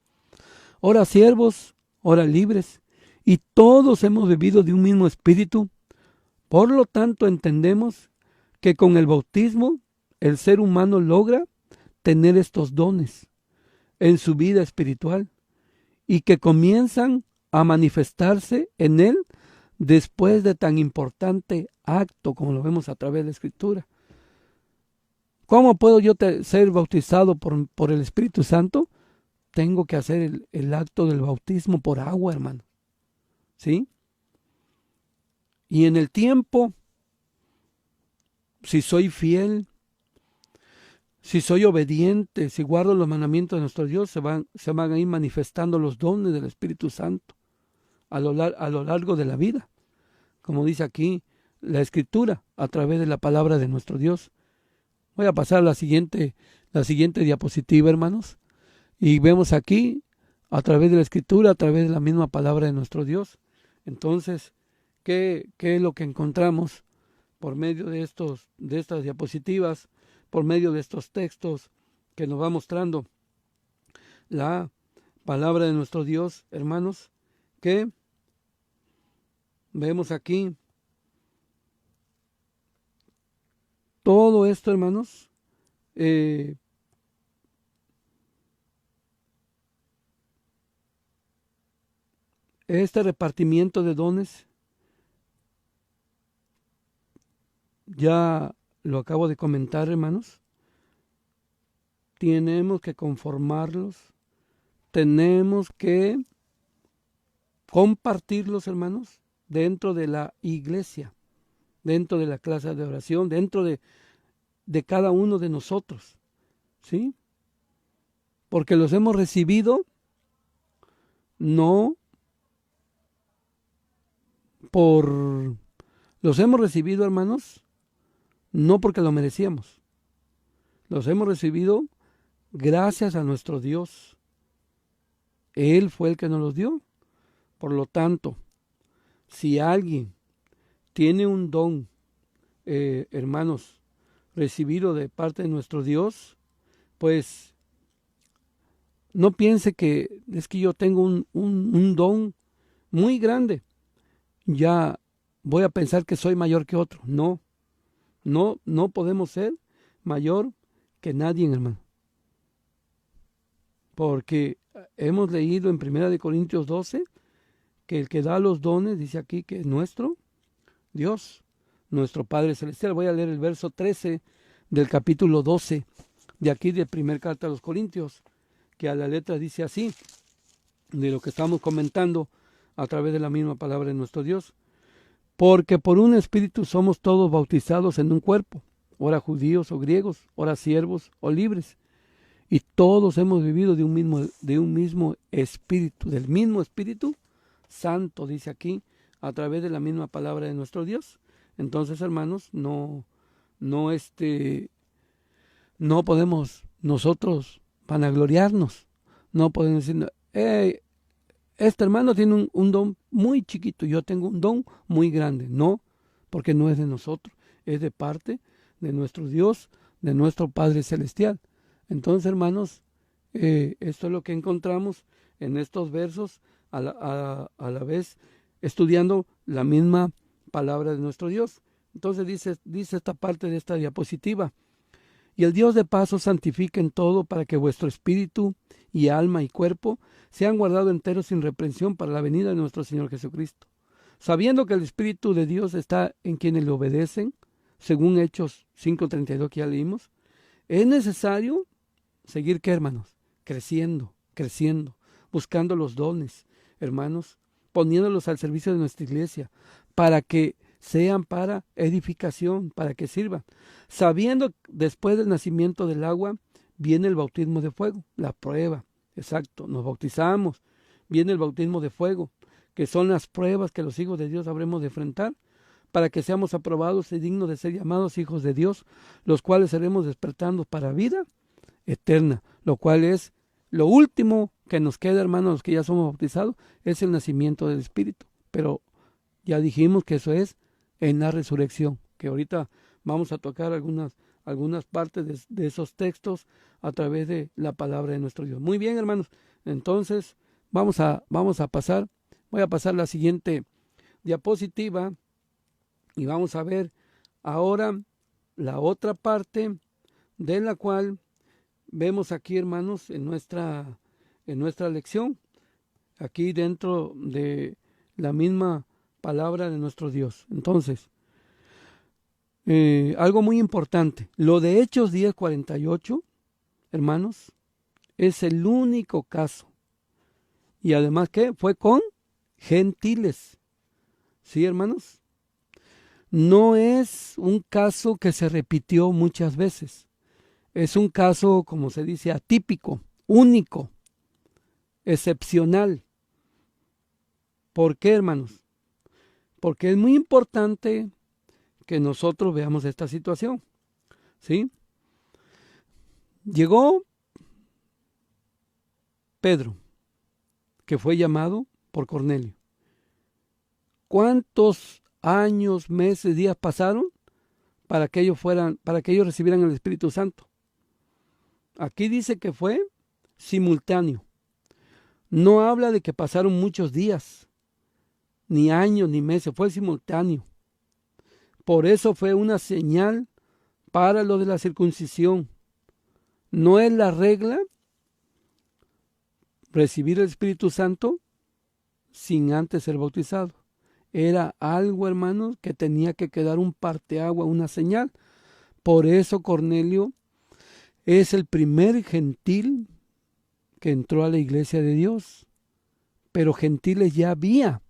S1: ora siervos, ora libres, y todos hemos bebido de un mismo Espíritu. Por lo tanto, entendemos que con el bautismo el ser humano logra tener estos dones en su vida espiritual y que comienzan a manifestarse en él después de tan importante acto como lo vemos a través de la Escritura. ¿Cómo puedo yo ser bautizado por el Espíritu Santo? Tengo que hacer el acto del bautismo por agua, hermano. ¿Sí? Y en el tiempo, si soy fiel, si soy obediente, si guardo los mandamientos de nuestro Dios, se van a ir manifestando los dones del Espíritu Santo a lo largo de la vida. Como dice aquí la Escritura, a través de la palabra de nuestro Dios. Voy a pasar a la siguiente diapositiva, hermanos. Y vemos aquí, a través de la Escritura, a través de la misma palabra de nuestro Dios. Entonces, ¿qué es lo que encontramos por medio de estas diapositivas, por medio de estos textos que nos va mostrando la palabra de nuestro Dios, hermanos? Que vemos aquí todo esto, hermanos, este repartimiento de dones, ya lo acabo de comentar, hermanos, tenemos que conformarlos, tenemos que compartirlos, hermanos, dentro de la iglesia, dentro de la clase de oración, dentro de cada uno de nosotros, ¿sí? Porque los hemos recibido los hemos recibido, hermanos, no porque lo merecíamos. Los hemos recibido gracias a nuestro Dios. Él fue el que nos los dio. Por lo tanto, si alguien tiene un don, hermanos, recibido de parte de nuestro Dios, pues no piense que es que yo tengo un don muy grande, ya voy a pensar que soy mayor que otro. No podemos ser mayor que nadie, hermano. Porque hemos leído en 1 Corintios 12 que el que da los dones, dice aquí que es nuestro Dios, nuestro Padre Celestial. Voy a leer el verso 13 del capítulo 12 de aquí de primera carta a los Corintios, que a la letra dice así, de lo que estamos comentando a través de la misma palabra de nuestro Dios. Porque por un espíritu somos todos bautizados en un cuerpo, ora judíos o griegos, ora siervos o libres, y todos hemos vivido de un mismo espíritu, del mismo Espíritu Santo, dice aquí, a través de la misma palabra de nuestro Dios. Entonces, hermanos, no podemos nosotros vanagloriarnos, no podemos decir, este hermano tiene un don muy chiquito, yo tengo un don muy grande. No, porque no es de nosotros, es de parte de nuestro Dios, de nuestro Padre Celestial. Entonces, hermanos, esto es lo que encontramos en estos versos, a la vez estudiando la misma palabra de nuestro Dios. Entonces dice esta parte de esta diapositiva: y el Dios de paz os santifique en todo, para que vuestro espíritu y alma y cuerpo sean guardados enteros sin reprensión para la venida de nuestro Señor Jesucristo. Sabiendo que el Espíritu de Dios está en quienes le obedecen, según Hechos 5:32 que ya leímos, es necesario seguir, ¿qué, hermanos? Creciendo, buscando los dones, hermanos, poniéndolos al servicio de nuestra iglesia, para que sean para edificación, para que sirvan. Sabiendo después del nacimiento del agua, viene el bautismo de fuego, la prueba. Exacto, nos bautizamos, viene el bautismo de fuego, que son las pruebas que los hijos de Dios habremos de enfrentar, para que seamos aprobados y dignos de ser llamados hijos de Dios, los cuales seremos despertando para vida eterna, lo cual es lo último que nos queda, hermanos, los que ya somos bautizados, es el nacimiento del Espíritu. Pero ya dijimos que eso es en la resurrección, que ahorita vamos a tocar algunas partes de esos textos a través de la palabra de nuestro Dios. Muy bien, hermanos, entonces vamos a pasar, voy a pasar la siguiente diapositiva y vamos a ver ahora la otra parte de la cual vemos aquí, hermanos, en nuestra lección, aquí dentro de la misma palabra de nuestro Dios. Entonces, algo muy importante, lo de Hechos 10:48, hermanos, es el único caso. Y además, ¿qué? Fue con gentiles. ¿Sí, hermanos? No es un caso que se repitió muchas veces. Es un caso, como se dice, atípico, único, excepcional. ¿Por qué, hermanos? Porque es muy importante que nosotros veamos esta situación. ¿Sí? Llegó Pedro, que fue llamado por Cornelio. ¿Cuántos años, meses, días pasaron para que ellos recibieran el Espíritu Santo? Aquí dice que fue simultáneo. No habla de que pasaron muchos días, ni años, ni meses, fue simultáneo. Por eso fue una señal para lo de la circuncisión. No es la regla recibir el Espíritu Santo sin antes ser bautizado. Era algo, hermanos, que tenía que quedar un parteagua, una señal. Por eso Cornelio es el primer gentil que entró a la iglesia de Dios. Pero gentiles ya había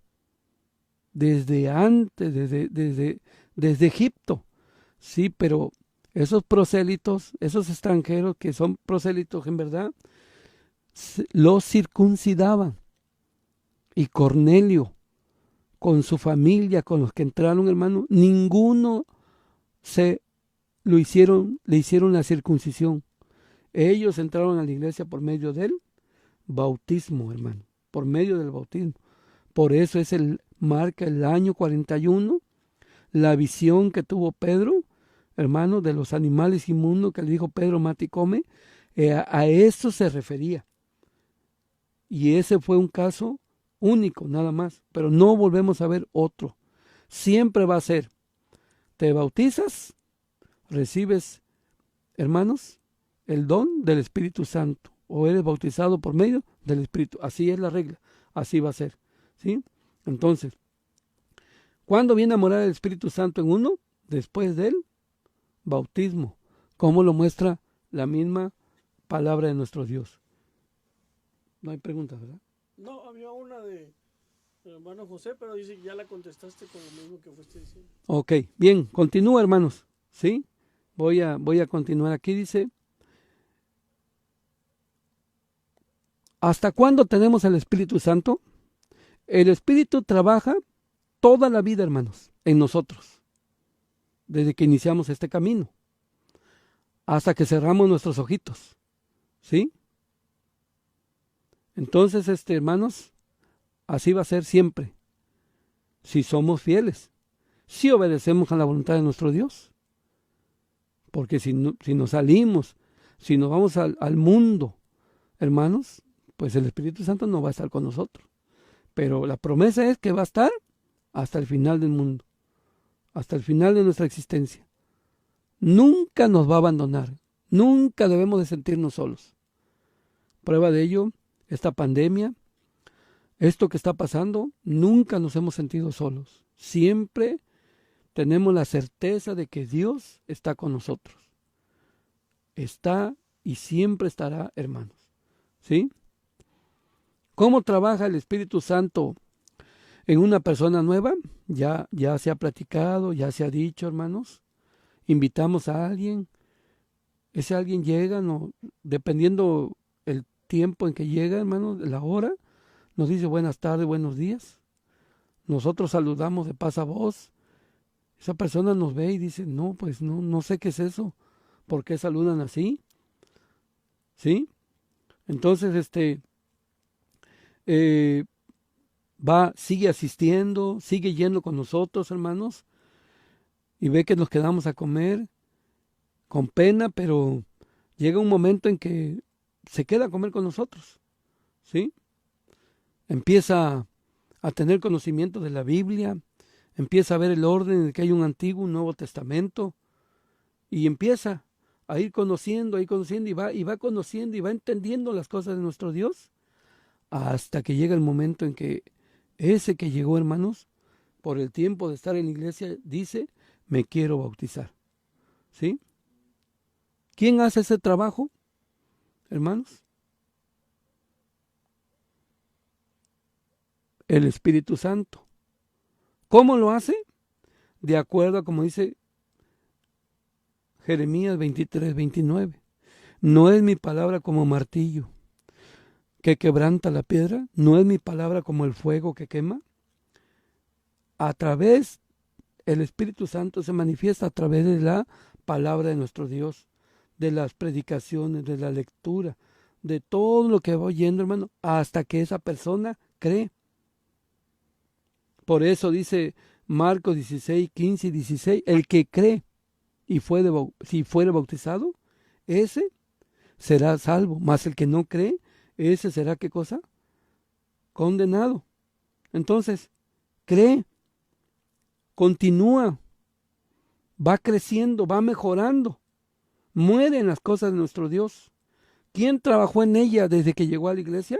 S1: desde antes, desde Egipto. Sí, pero esos prosélitos, esos extranjeros que son prosélitos en verdad, los circuncidaban. Y Cornelio, con su familia, con los que entraron, hermano, ninguno le hicieron la circuncisión. Ellos entraron a la iglesia por medio del bautismo, hermano, por medio del bautismo. Por eso marca el año 41, la visión que tuvo Pedro, hermano, de los animales inmundos que le dijo Pedro, mate y come, a eso se refería. Y ese fue un caso único, nada más, pero no volvemos a ver otro. Siempre va a ser, te bautizas, recibes, hermanos, el don del Espíritu Santo, o eres bautizado por medio del Espíritu. Así es la regla, así va a ser, ¿sí? Entonces, ¿cuándo viene a morar el Espíritu Santo en uno? Después del bautismo, como lo muestra la misma palabra de nuestro Dios. No hay preguntas, ¿verdad?
S2: No, había una de hermano José, pero dice que ya la contestaste con lo mismo que fuiste diciendo.
S1: Ok, bien, continúa, hermanos, ¿sí? Voy a continuar aquí, dice, ¿hasta cuándo tenemos el Espíritu Santo? El Espíritu trabaja toda la vida, hermanos, en nosotros, desde que iniciamos este camino, hasta que cerramos nuestros ojitos, ¿sí? Entonces, hermanos, así va a ser siempre, si somos fieles, si obedecemos a la voluntad de nuestro Dios. Porque si nos salimos, si nos vamos al mundo, hermanos, pues el Espíritu Santo no va a estar con nosotros. Pero la promesa es que va a estar hasta el final del mundo, hasta el final de nuestra existencia. Nunca nos va a abandonar, nunca debemos de sentirnos solos. Prueba de ello, esta pandemia, esto que está pasando, nunca nos hemos sentido solos. Siempre tenemos la certeza de que Dios está con nosotros. Está y siempre estará, hermanos. ¿Sí? ¿Cómo trabaja el Espíritu Santo en una persona nueva, ya se ha platicado, ya se ha dicho, hermanos, invitamos a alguien, ese alguien llega, no, dependiendo el tiempo en que llega, hermanos, la hora, nos dice buenas tardes, buenos días, nosotros saludamos de paz a voz, esa persona nos ve y dice, no, pues no sé qué es eso, ¿por qué saludan así? ¿Sí? Entonces, sigue asistiendo, sigue yendo con nosotros, hermanos, y ve que nos quedamos a comer con pena, pero llega un momento en que se queda a comer con nosotros, ¿sí? Empieza a tener conocimiento de la Biblia, empieza a ver el orden de que hay un Antiguo, un Nuevo Testamento, y empieza a ir conociendo, y va conociendo y va entendiendo las cosas de nuestro Dios, hasta que llega el momento en que ese que llegó, hermanos, por el tiempo de estar en la iglesia, dice, me quiero bautizar, ¿sí? ¿Quién hace ese trabajo, hermanos? El Espíritu Santo. ¿Cómo lo hace? De acuerdo a como dice Jeremías 23:29. No es mi palabra como martillo que quebranta la piedra, no es mi palabra como el fuego que quema. A través, el Espíritu Santo se manifiesta a través de la palabra de nuestro Dios, de las predicaciones, de la lectura, de todo lo que va oyendo, hermano, hasta que esa persona cree. Por eso dice Marcos 16, 15 y 16, el que cree y si fuere bautizado, ese será salvo, mas el que no cree, ese será, ¿qué cosa? Condenado. Entonces, cree, continúa, va creciendo, va mejorando, muere en las cosas de nuestro Dios. ¿Quién trabajó en ella desde que llegó a la iglesia?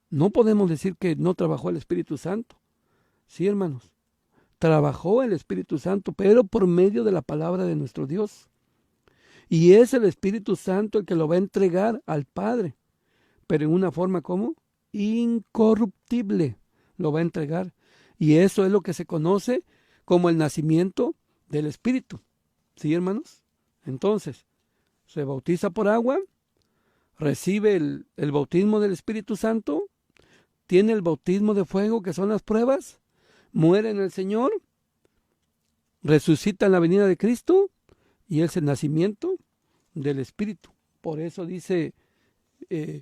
S1: No podemos decir que no trabajó el Espíritu Santo. Sí, hermanos, trabajó el Espíritu Santo, pero por medio de la palabra de nuestro Dios. Y es el Espíritu Santo el que lo va a entregar al Padre, pero en una forma como incorruptible lo va a entregar. Y eso es lo que se conoce como el nacimiento del Espíritu. ¿Sí, hermanos? Entonces, se bautiza por agua, recibe el bautismo del Espíritu Santo, tiene el bautismo de fuego, que son las pruebas, muere en el Señor, resucita en la venida de Cristo, y es el nacimiento del Espíritu. Por eso dice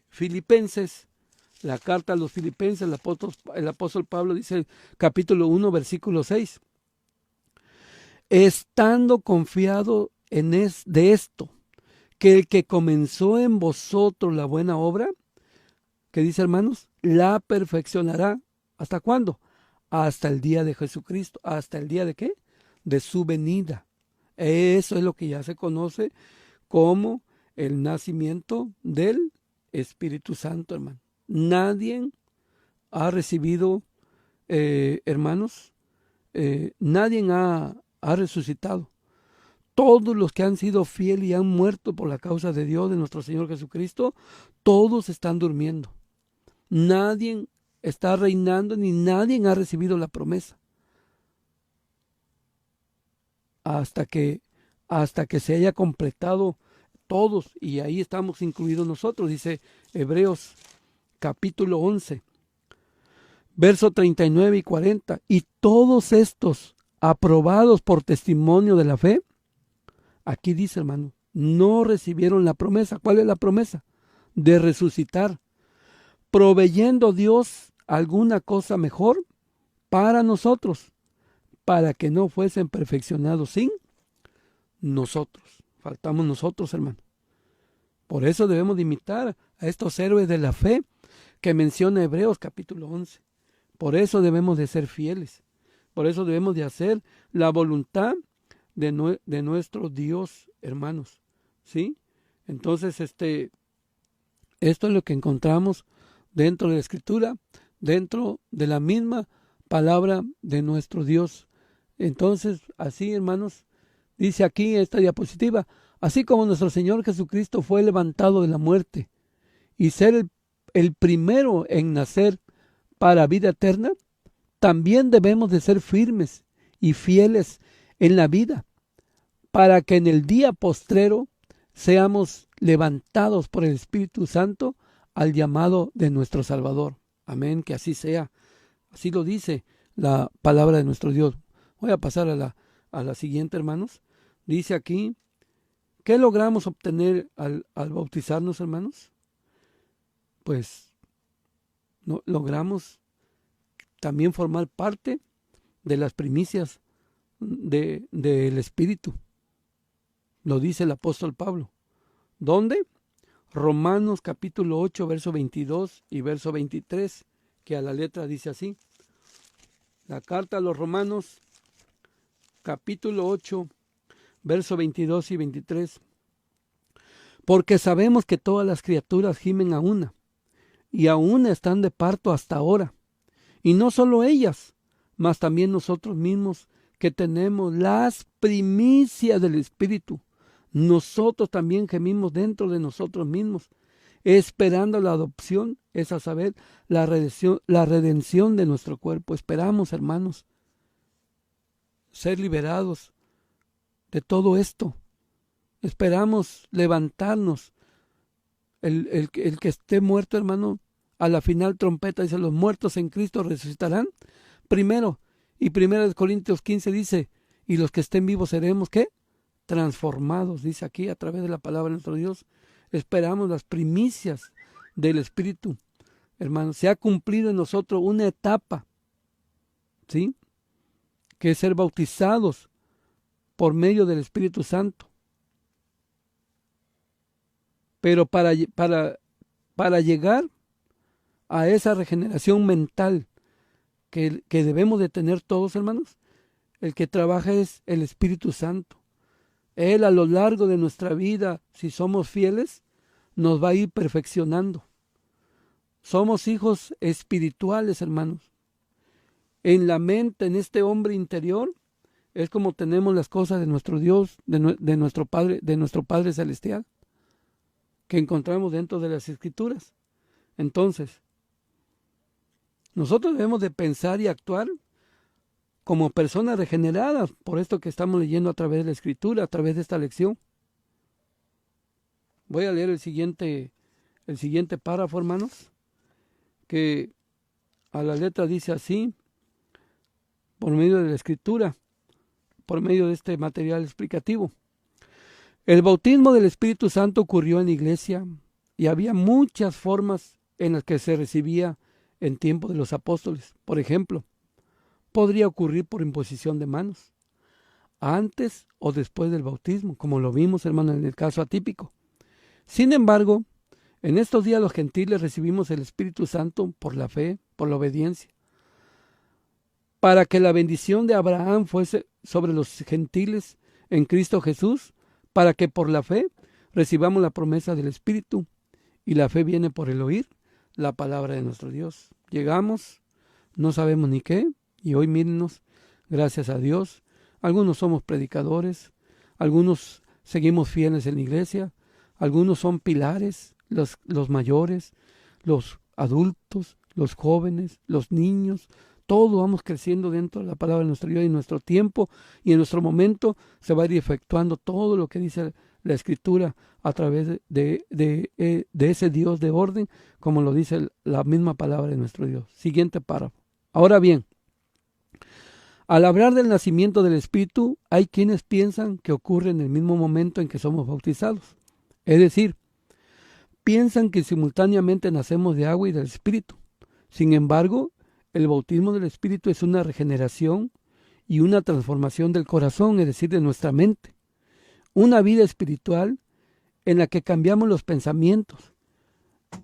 S1: Filipenses, la carta a los Filipenses, el apóstol Pablo dice, capítulo 1, versículo 6, estando confiado de esto, que el que comenzó en vosotros la buena obra, que dice, hermanos, la perfeccionará. ¿Hasta cuándo? Hasta el día de Jesucristo. ¿Hasta el día de qué? De su venida. Eso es lo que ya se conoce como el nacimiento del Espíritu Santo, hermano. Nadie ha recibido, hermanos, nadie ha resucitado. Todos los que han sido fieles y han muerto por la causa de Dios, de nuestro Señor Jesucristo, todos están durmiendo. Nadie está reinando, ni nadie ha recibido la promesa. Hasta que se haya completado todos, y ahí estamos incluidos nosotros, dice Hebreos capítulo 11, verso 39 y 40, y todos estos aprobados por testimonio de la fe, aquí dice, hermano, no recibieron la promesa. ¿Cuál es la promesa? De resucitar, proveyendo Dios alguna cosa mejor para nosotros, para que no fuesen perfeccionados sin nosotros. Faltamos nosotros, hermano. Por eso debemos de imitar a estos héroes de la fe que menciona Hebreos capítulo 11. Por eso debemos de ser fieles. Por eso debemos de hacer la voluntad de nuestro Dios, hermanos. ¿Sí? Entonces, esto es lo que encontramos dentro de la Escritura, dentro de la misma palabra de nuestro Dios. Entonces, así, hermanos, dice aquí esta diapositiva, así como nuestro Señor Jesucristo fue levantado de la muerte y ser el primero en nacer para vida eterna, también debemos de ser firmes y fieles en la vida, para que en el día postrero seamos levantados por el Espíritu Santo al llamado de nuestro Salvador. Amén, que así sea. Así lo dice la palabra de nuestro Dios. Voy a pasar a la siguiente, hermanos. Dice aquí, ¿qué logramos obtener al bautizarnos, hermanos? Pues no, logramos también formar parte de las primicias del Espíritu. Lo dice el apóstol Pablo. ¿Dónde? Romanos capítulo 8, verso 22 y verso 23, que a la letra dice así. La carta a los Romanos, capítulo 8, verso 22 y 23. Porque sabemos que todas las criaturas gimen a una, y aún están de parto hasta ahora. Y no solo ellas, mas también nosotros mismos, que tenemos las primicias del Espíritu. Nosotros también gemimos dentro de nosotros mismos, esperando la adopción, es a saber, la redención de nuestro cuerpo. Esperamos, hermanos, ser liberados de todo esto. Esperamos levantarnos. El que esté muerto, hermano, a la final trompeta dice, los muertos en Cristo resucitarán primero. Y 1 Corintios 15 dice, y los que estén vivos seremos, ¿qué? Transformados, dice aquí, a través de la palabra de nuestro Dios. Esperamos las primicias del Espíritu. Hermano, se ha cumplido en nosotros una etapa, ¿sí? Que es ser bautizados por medio del Espíritu Santo. Pero para llegar a esa regeneración mental que debemos de tener todos, hermanos, el que trabaja es el Espíritu Santo. Él a lo largo de nuestra vida, si somos fieles, nos va a ir perfeccionando. Somos hijos espirituales, hermanos. En la mente, en este hombre interior, es como tenemos las cosas de nuestro Dios, de nuestro Padre Celestial, que encontramos dentro de las Escrituras. Entonces, nosotros debemos de pensar y actuar como personas regeneradas, por esto que estamos leyendo a través de la Escritura, a través de esta lección. Voy a leer el siguiente párrafo, hermanos, que a la letra dice así, por medio de la Escritura, por medio de este material explicativo. El bautismo del Espíritu Santo ocurrió en la iglesia y había muchas formas en las que se recibía en tiempo de los apóstoles. Por ejemplo, podría ocurrir por imposición de manos, antes o después del bautismo, como lo vimos, hermano, en el caso atípico. Sin embargo, en estos días los gentiles recibimos el Espíritu Santo por la fe, por la obediencia, para que la bendición de Abraham fuese sobre los gentiles en Cristo Jesús, para que por la fe recibamos la promesa del Espíritu, y la fe viene por el oír la palabra de nuestro Dios. Llegamos, no sabemos ni qué, y hoy mírenos, gracias a Dios, algunos somos predicadores, algunos seguimos fieles en la iglesia, algunos son pilares, los mayores, los adultos, los jóvenes, los niños, todos vamos creciendo dentro de la palabra de nuestro Dios, y en nuestro tiempo y en nuestro momento se va a ir efectuando todo lo que dice la Escritura a través de ese Dios de orden, como lo dice la misma palabra de nuestro Dios. Siguiente párrafo. Ahora bien, al hablar del nacimiento del Espíritu, hay quienes piensan que ocurre en el mismo momento en que somos bautizados. Es decir, piensan que simultáneamente nacemos de agua y del Espíritu. Sin embargo, el bautismo del Espíritu es una regeneración y una transformación del corazón, es decir, de nuestra mente. Una vida espiritual en la que cambiamos los pensamientos.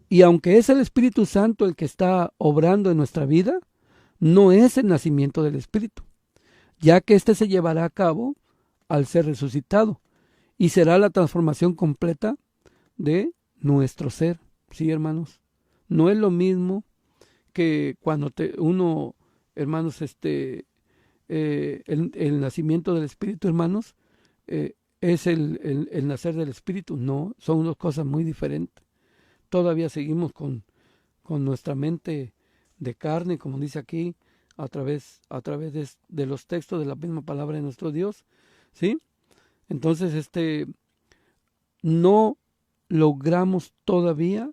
S1: Y aunque es el Espíritu Santo el que está obrando en nuestra vida, no es el nacimiento del Espíritu, ya que éste se llevará a cabo al ser resucitado y será la transformación completa de nuestro ser. Sí, hermanos, no es lo mismo que cuando uno, hermanos, el nacimiento del Espíritu, hermanos, es el nacer del Espíritu. No, son dos cosas muy diferentes. Todavía seguimos con nuestra mente de carne, como dice aquí, a través de los textos de la misma palabra de nuestro Dios, ¿sí? Entonces, no logramos todavía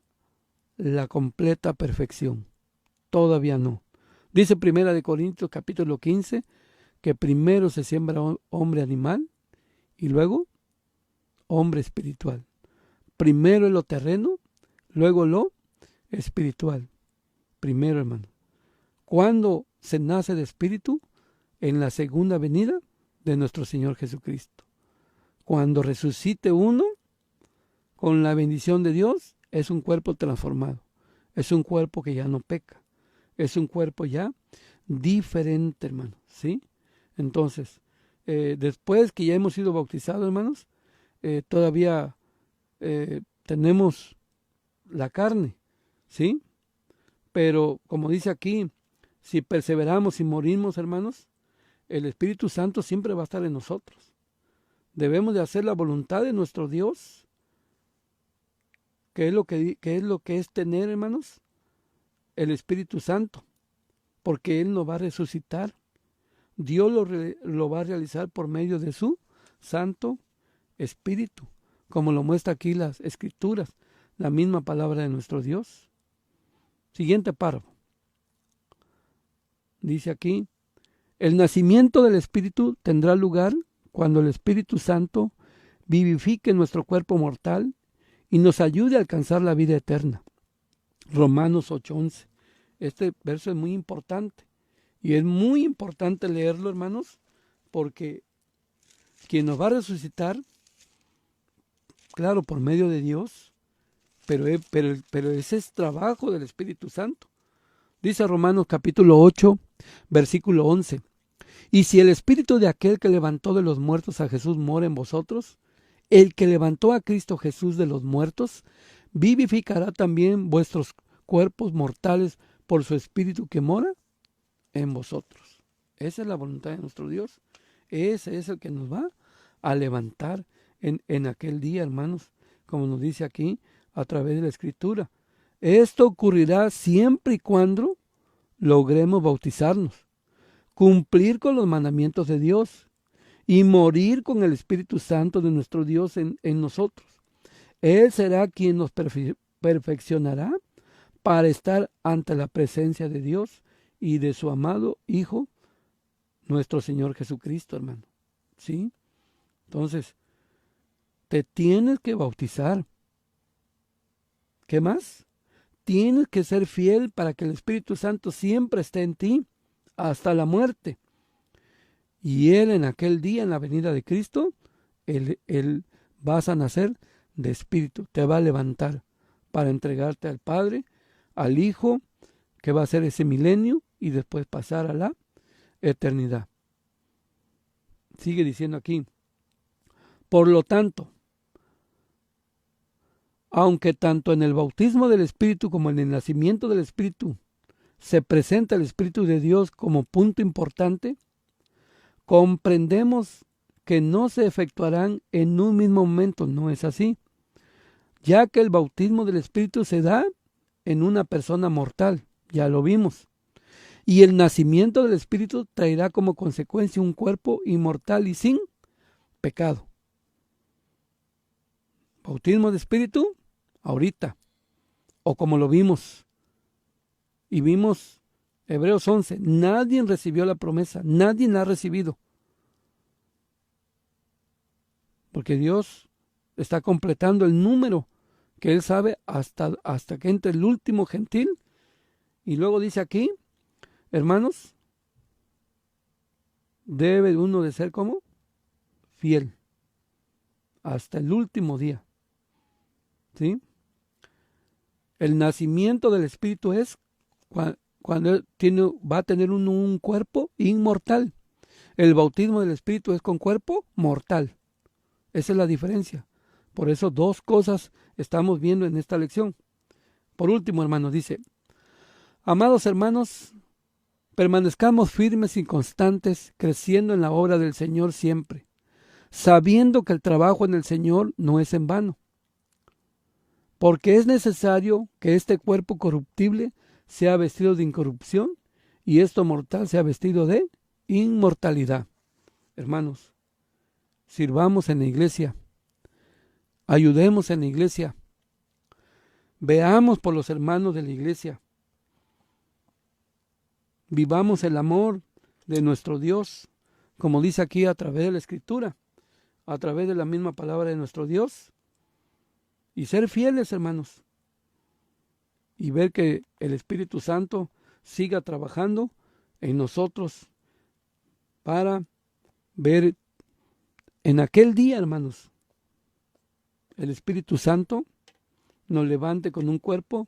S1: la completa perfección. Todavía no. Dice Primera de Corintios capítulo 15 que primero se siembra hombre animal y luego hombre espiritual. Primero lo terreno, luego lo espiritual. Primero, hermano. ¿Cuándo se nace de espíritu? En la segunda venida de nuestro Señor Jesucristo. Cuando resucite uno, con la bendición de Dios, es un cuerpo transformado. Es un cuerpo que ya no peca. Es un cuerpo ya diferente, hermano. ¿Sí? Entonces, después que ya hemos sido bautizados, hermanos, todavía tenemos la carne, ¿sí? Pero como dice aquí, si perseveramos y morimos, hermanos, el Espíritu Santo siempre va a estar en nosotros. Debemos de hacer la voluntad de nuestro Dios. ¿Qué es lo que es tener, hermanos? El Espíritu Santo, porque Él nos va a resucitar. Dios lo va a realizar por medio de su Santo Espíritu, como lo muestra aquí las Escrituras, la misma palabra de nuestro Dios. Siguiente párrafo. Dice aquí, el nacimiento del Espíritu tendrá lugar cuando el Espíritu Santo vivifique nuestro cuerpo mortal y nos ayude a alcanzar la vida eterna. Romanos 8:11. Este verso es muy importante. Y es muy importante leerlo, hermanos, porque quien nos va a resucitar, claro, por medio de Dios, pero ese es trabajo del Espíritu Santo. Dice Romanos capítulo 8, versículo 11. Y si el Espíritu de aquel que levantó de los muertos a Jesús mora en vosotros, el que levantó a Cristo Jesús de los muertos, vivificará también vuestros cuerpos mortales por su Espíritu que mora en vosotros. Esa es la voluntad de nuestro Dios. Ese es el que nos va a levantar en aquel día, hermanos, como nos dice aquí a través de la Escritura. Esto ocurrirá siempre y cuando logremos bautizarnos, cumplir con los mandamientos de Dios y morir con el Espíritu Santo de nuestro Dios en nosotros. Él será quien nos perfeccionará para estar ante la presencia de Dios y de su amado Hijo, nuestro Señor Jesucristo, hermano. ¿Sí? Entonces, te tienes que bautizar. ¿Qué más? Tienes que ser fiel para que el Espíritu Santo siempre esté en ti hasta la muerte. Y Él en aquel día, en la venida de Cristo, Él vas a nacer de Espíritu. Te va a levantar para entregarte al Padre, al Hijo, que va a ser ese milenio y después pasar a la eternidad. Sigue diciendo aquí, por lo tanto, aunque tanto en el bautismo del Espíritu como en el nacimiento del Espíritu se presenta el Espíritu de Dios como punto importante, comprendemos que no se efectuarán en un mismo momento, no es así, ya que el bautismo del Espíritu se da en una persona mortal, ya lo vimos, y el nacimiento del Espíritu traerá como consecuencia un cuerpo inmortal y sin pecado. Bautismo de Espíritu, ahorita, o como lo vimos, y vimos Hebreos 11, nadie recibió la promesa, nadie la ha recibido, porque Dios está completando el número que Él sabe hasta que entre el último gentil. Y luego dice aquí, hermanos, debe uno de ser como fiel hasta el último día. ¿Sí? El nacimiento del Espíritu es cuando va a tener uno un cuerpo inmortal. El bautismo del Espíritu es con cuerpo mortal. Esa es la diferencia. Por eso dos cosas estamos viendo en esta lección. Por último, hermanos, dice, amados hermanos, permanezcamos firmes y constantes, creciendo en la obra del Señor siempre, sabiendo que el trabajo en el Señor no es en vano. Porque es necesario que este cuerpo corruptible sea vestido de incorrupción y esto mortal sea vestido de inmortalidad. Hermanos, sirvamos en la iglesia, ayudemos en la iglesia, veamos por los hermanos de la iglesia, vivamos el amor de nuestro Dios, como dice aquí a través de la Escritura, a través de la misma palabra de nuestro Dios, y ser fieles, hermanos, y ver que el Espíritu Santo siga trabajando en nosotros para ver en aquel día, hermanos, el Espíritu Santo nos levante con un cuerpo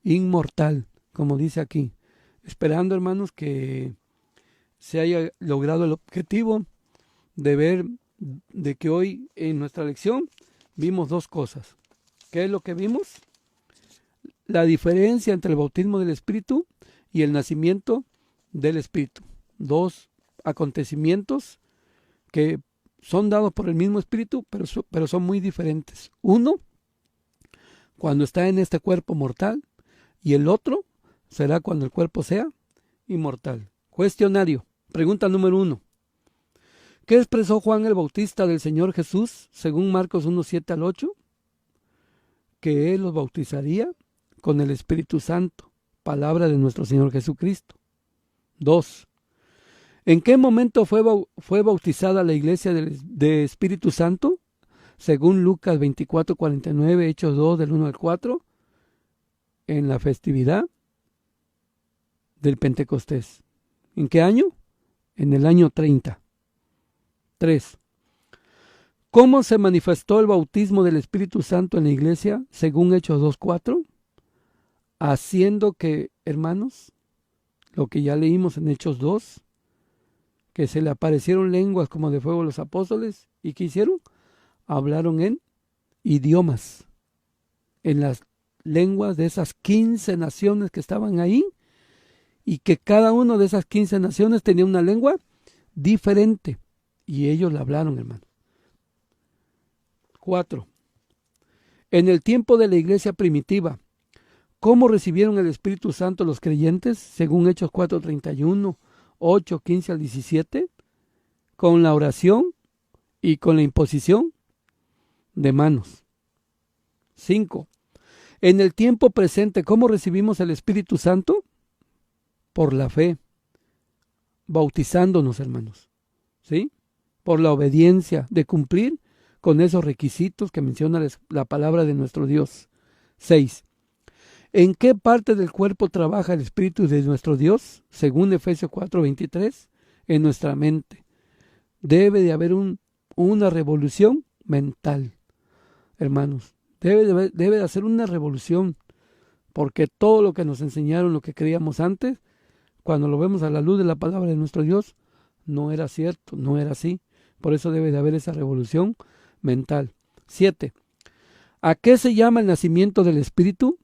S1: inmortal, como dice aquí, esperando, hermanos, que se haya logrado el objetivo de ver de que hoy en nuestra lección vimos dos cosas. ¿Qué es lo que vimos? La diferencia entre el bautismo del Espíritu y el nacimiento del Espíritu. Dos acontecimientos que son dados por el mismo Espíritu, pero son muy diferentes. Uno, cuando está en este cuerpo mortal, y el otro será cuando el cuerpo sea inmortal. Cuestionario. Pregunta número 1. ¿Qué expresó Juan el Bautista del Señor Jesús, según Marcos 1:7 al 8? Que Él los bautizaría con el Espíritu Santo, palabra de nuestro Señor Jesucristo. 2. ¿En qué momento fue bautizada la iglesia de Espíritu Santo? Según Lucas 24:49, Hechos 2 del 1 al 4, en la festividad del Pentecostés. ¿En qué año? En el año 30. 3. ¿Cómo se manifestó el bautismo del Espíritu Santo en la iglesia? Según Hechos 2:4, haciendo que, hermanos, lo que ya leímos en Hechos 2, que se le aparecieron lenguas como de fuego a los apóstoles, ¿y qué hicieron? Hablaron en idiomas, en las lenguas de esas 15 naciones que estaban ahí, y que cada una de esas 15 naciones tenía una lengua diferente, y ellos la hablaron, hermano. 4. En el tiempo de la iglesia primitiva, ¿cómo recibieron el Espíritu Santo los creyentes? Según Hechos 4:31, 8:15 al 17, con la oración y con la imposición de manos. 5. En el tiempo presente, ¿cómo recibimos el Espíritu Santo? Por la fe, bautizándonos, hermanos, ¿sí? Por la obediencia de cumplir con esos requisitos que menciona la palabra de nuestro Dios. 6. ¿En qué parte del cuerpo trabaja el Espíritu de nuestro Dios? Según Efesios 4:23, en nuestra mente. Debe de haber una revolución mental, hermanos. Debe de hacer una revolución, porque todo lo que nos enseñaron, lo que creíamos antes, cuando lo vemos a la luz de la palabra de nuestro Dios, no era cierto, no era así. Por eso debe de haber esa revolución mental. 7. ¿A qué se llama el nacimiento del Espíritu?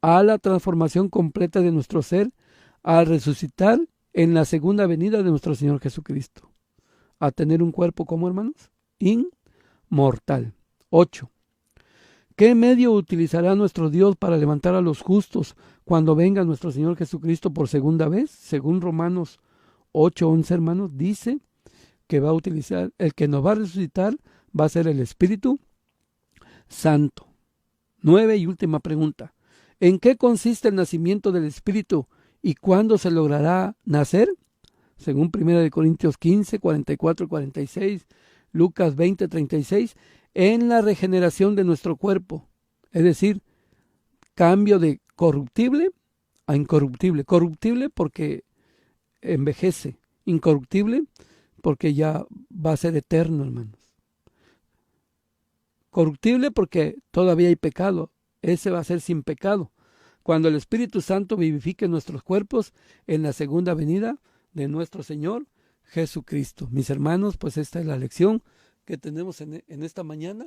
S1: A la transformación completa de nuestro ser al resucitar en la segunda venida de nuestro Señor Jesucristo. A tener un cuerpo, ¿cómo, hermanos? Inmortal. 8. ¿Qué medio utilizará nuestro Dios para levantar a los justos cuando venga nuestro Señor Jesucristo por segunda vez? Según Romanos 8:11, hermanos, dice que va a utilizar, el que nos va a resucitar va a ser el Espíritu Santo. 9 y última pregunta. ¿En qué consiste el nacimiento del Espíritu y cuándo se logrará nacer? Según 1 Corintios 15, 44 y 46, Lucas 20, 36, en la regeneración de nuestro cuerpo, es decir, cambio de corruptible a incorruptible. Corruptible porque envejece, incorruptible porque ya va a ser eterno, hermanos. Corruptible porque todavía hay pecado, ese va a ser sin pecado, cuando el Espíritu Santo vivifique nuestros cuerpos en la segunda venida de nuestro Señor Jesucristo. Mis hermanos, pues esta es la lección que tenemos en esta mañana.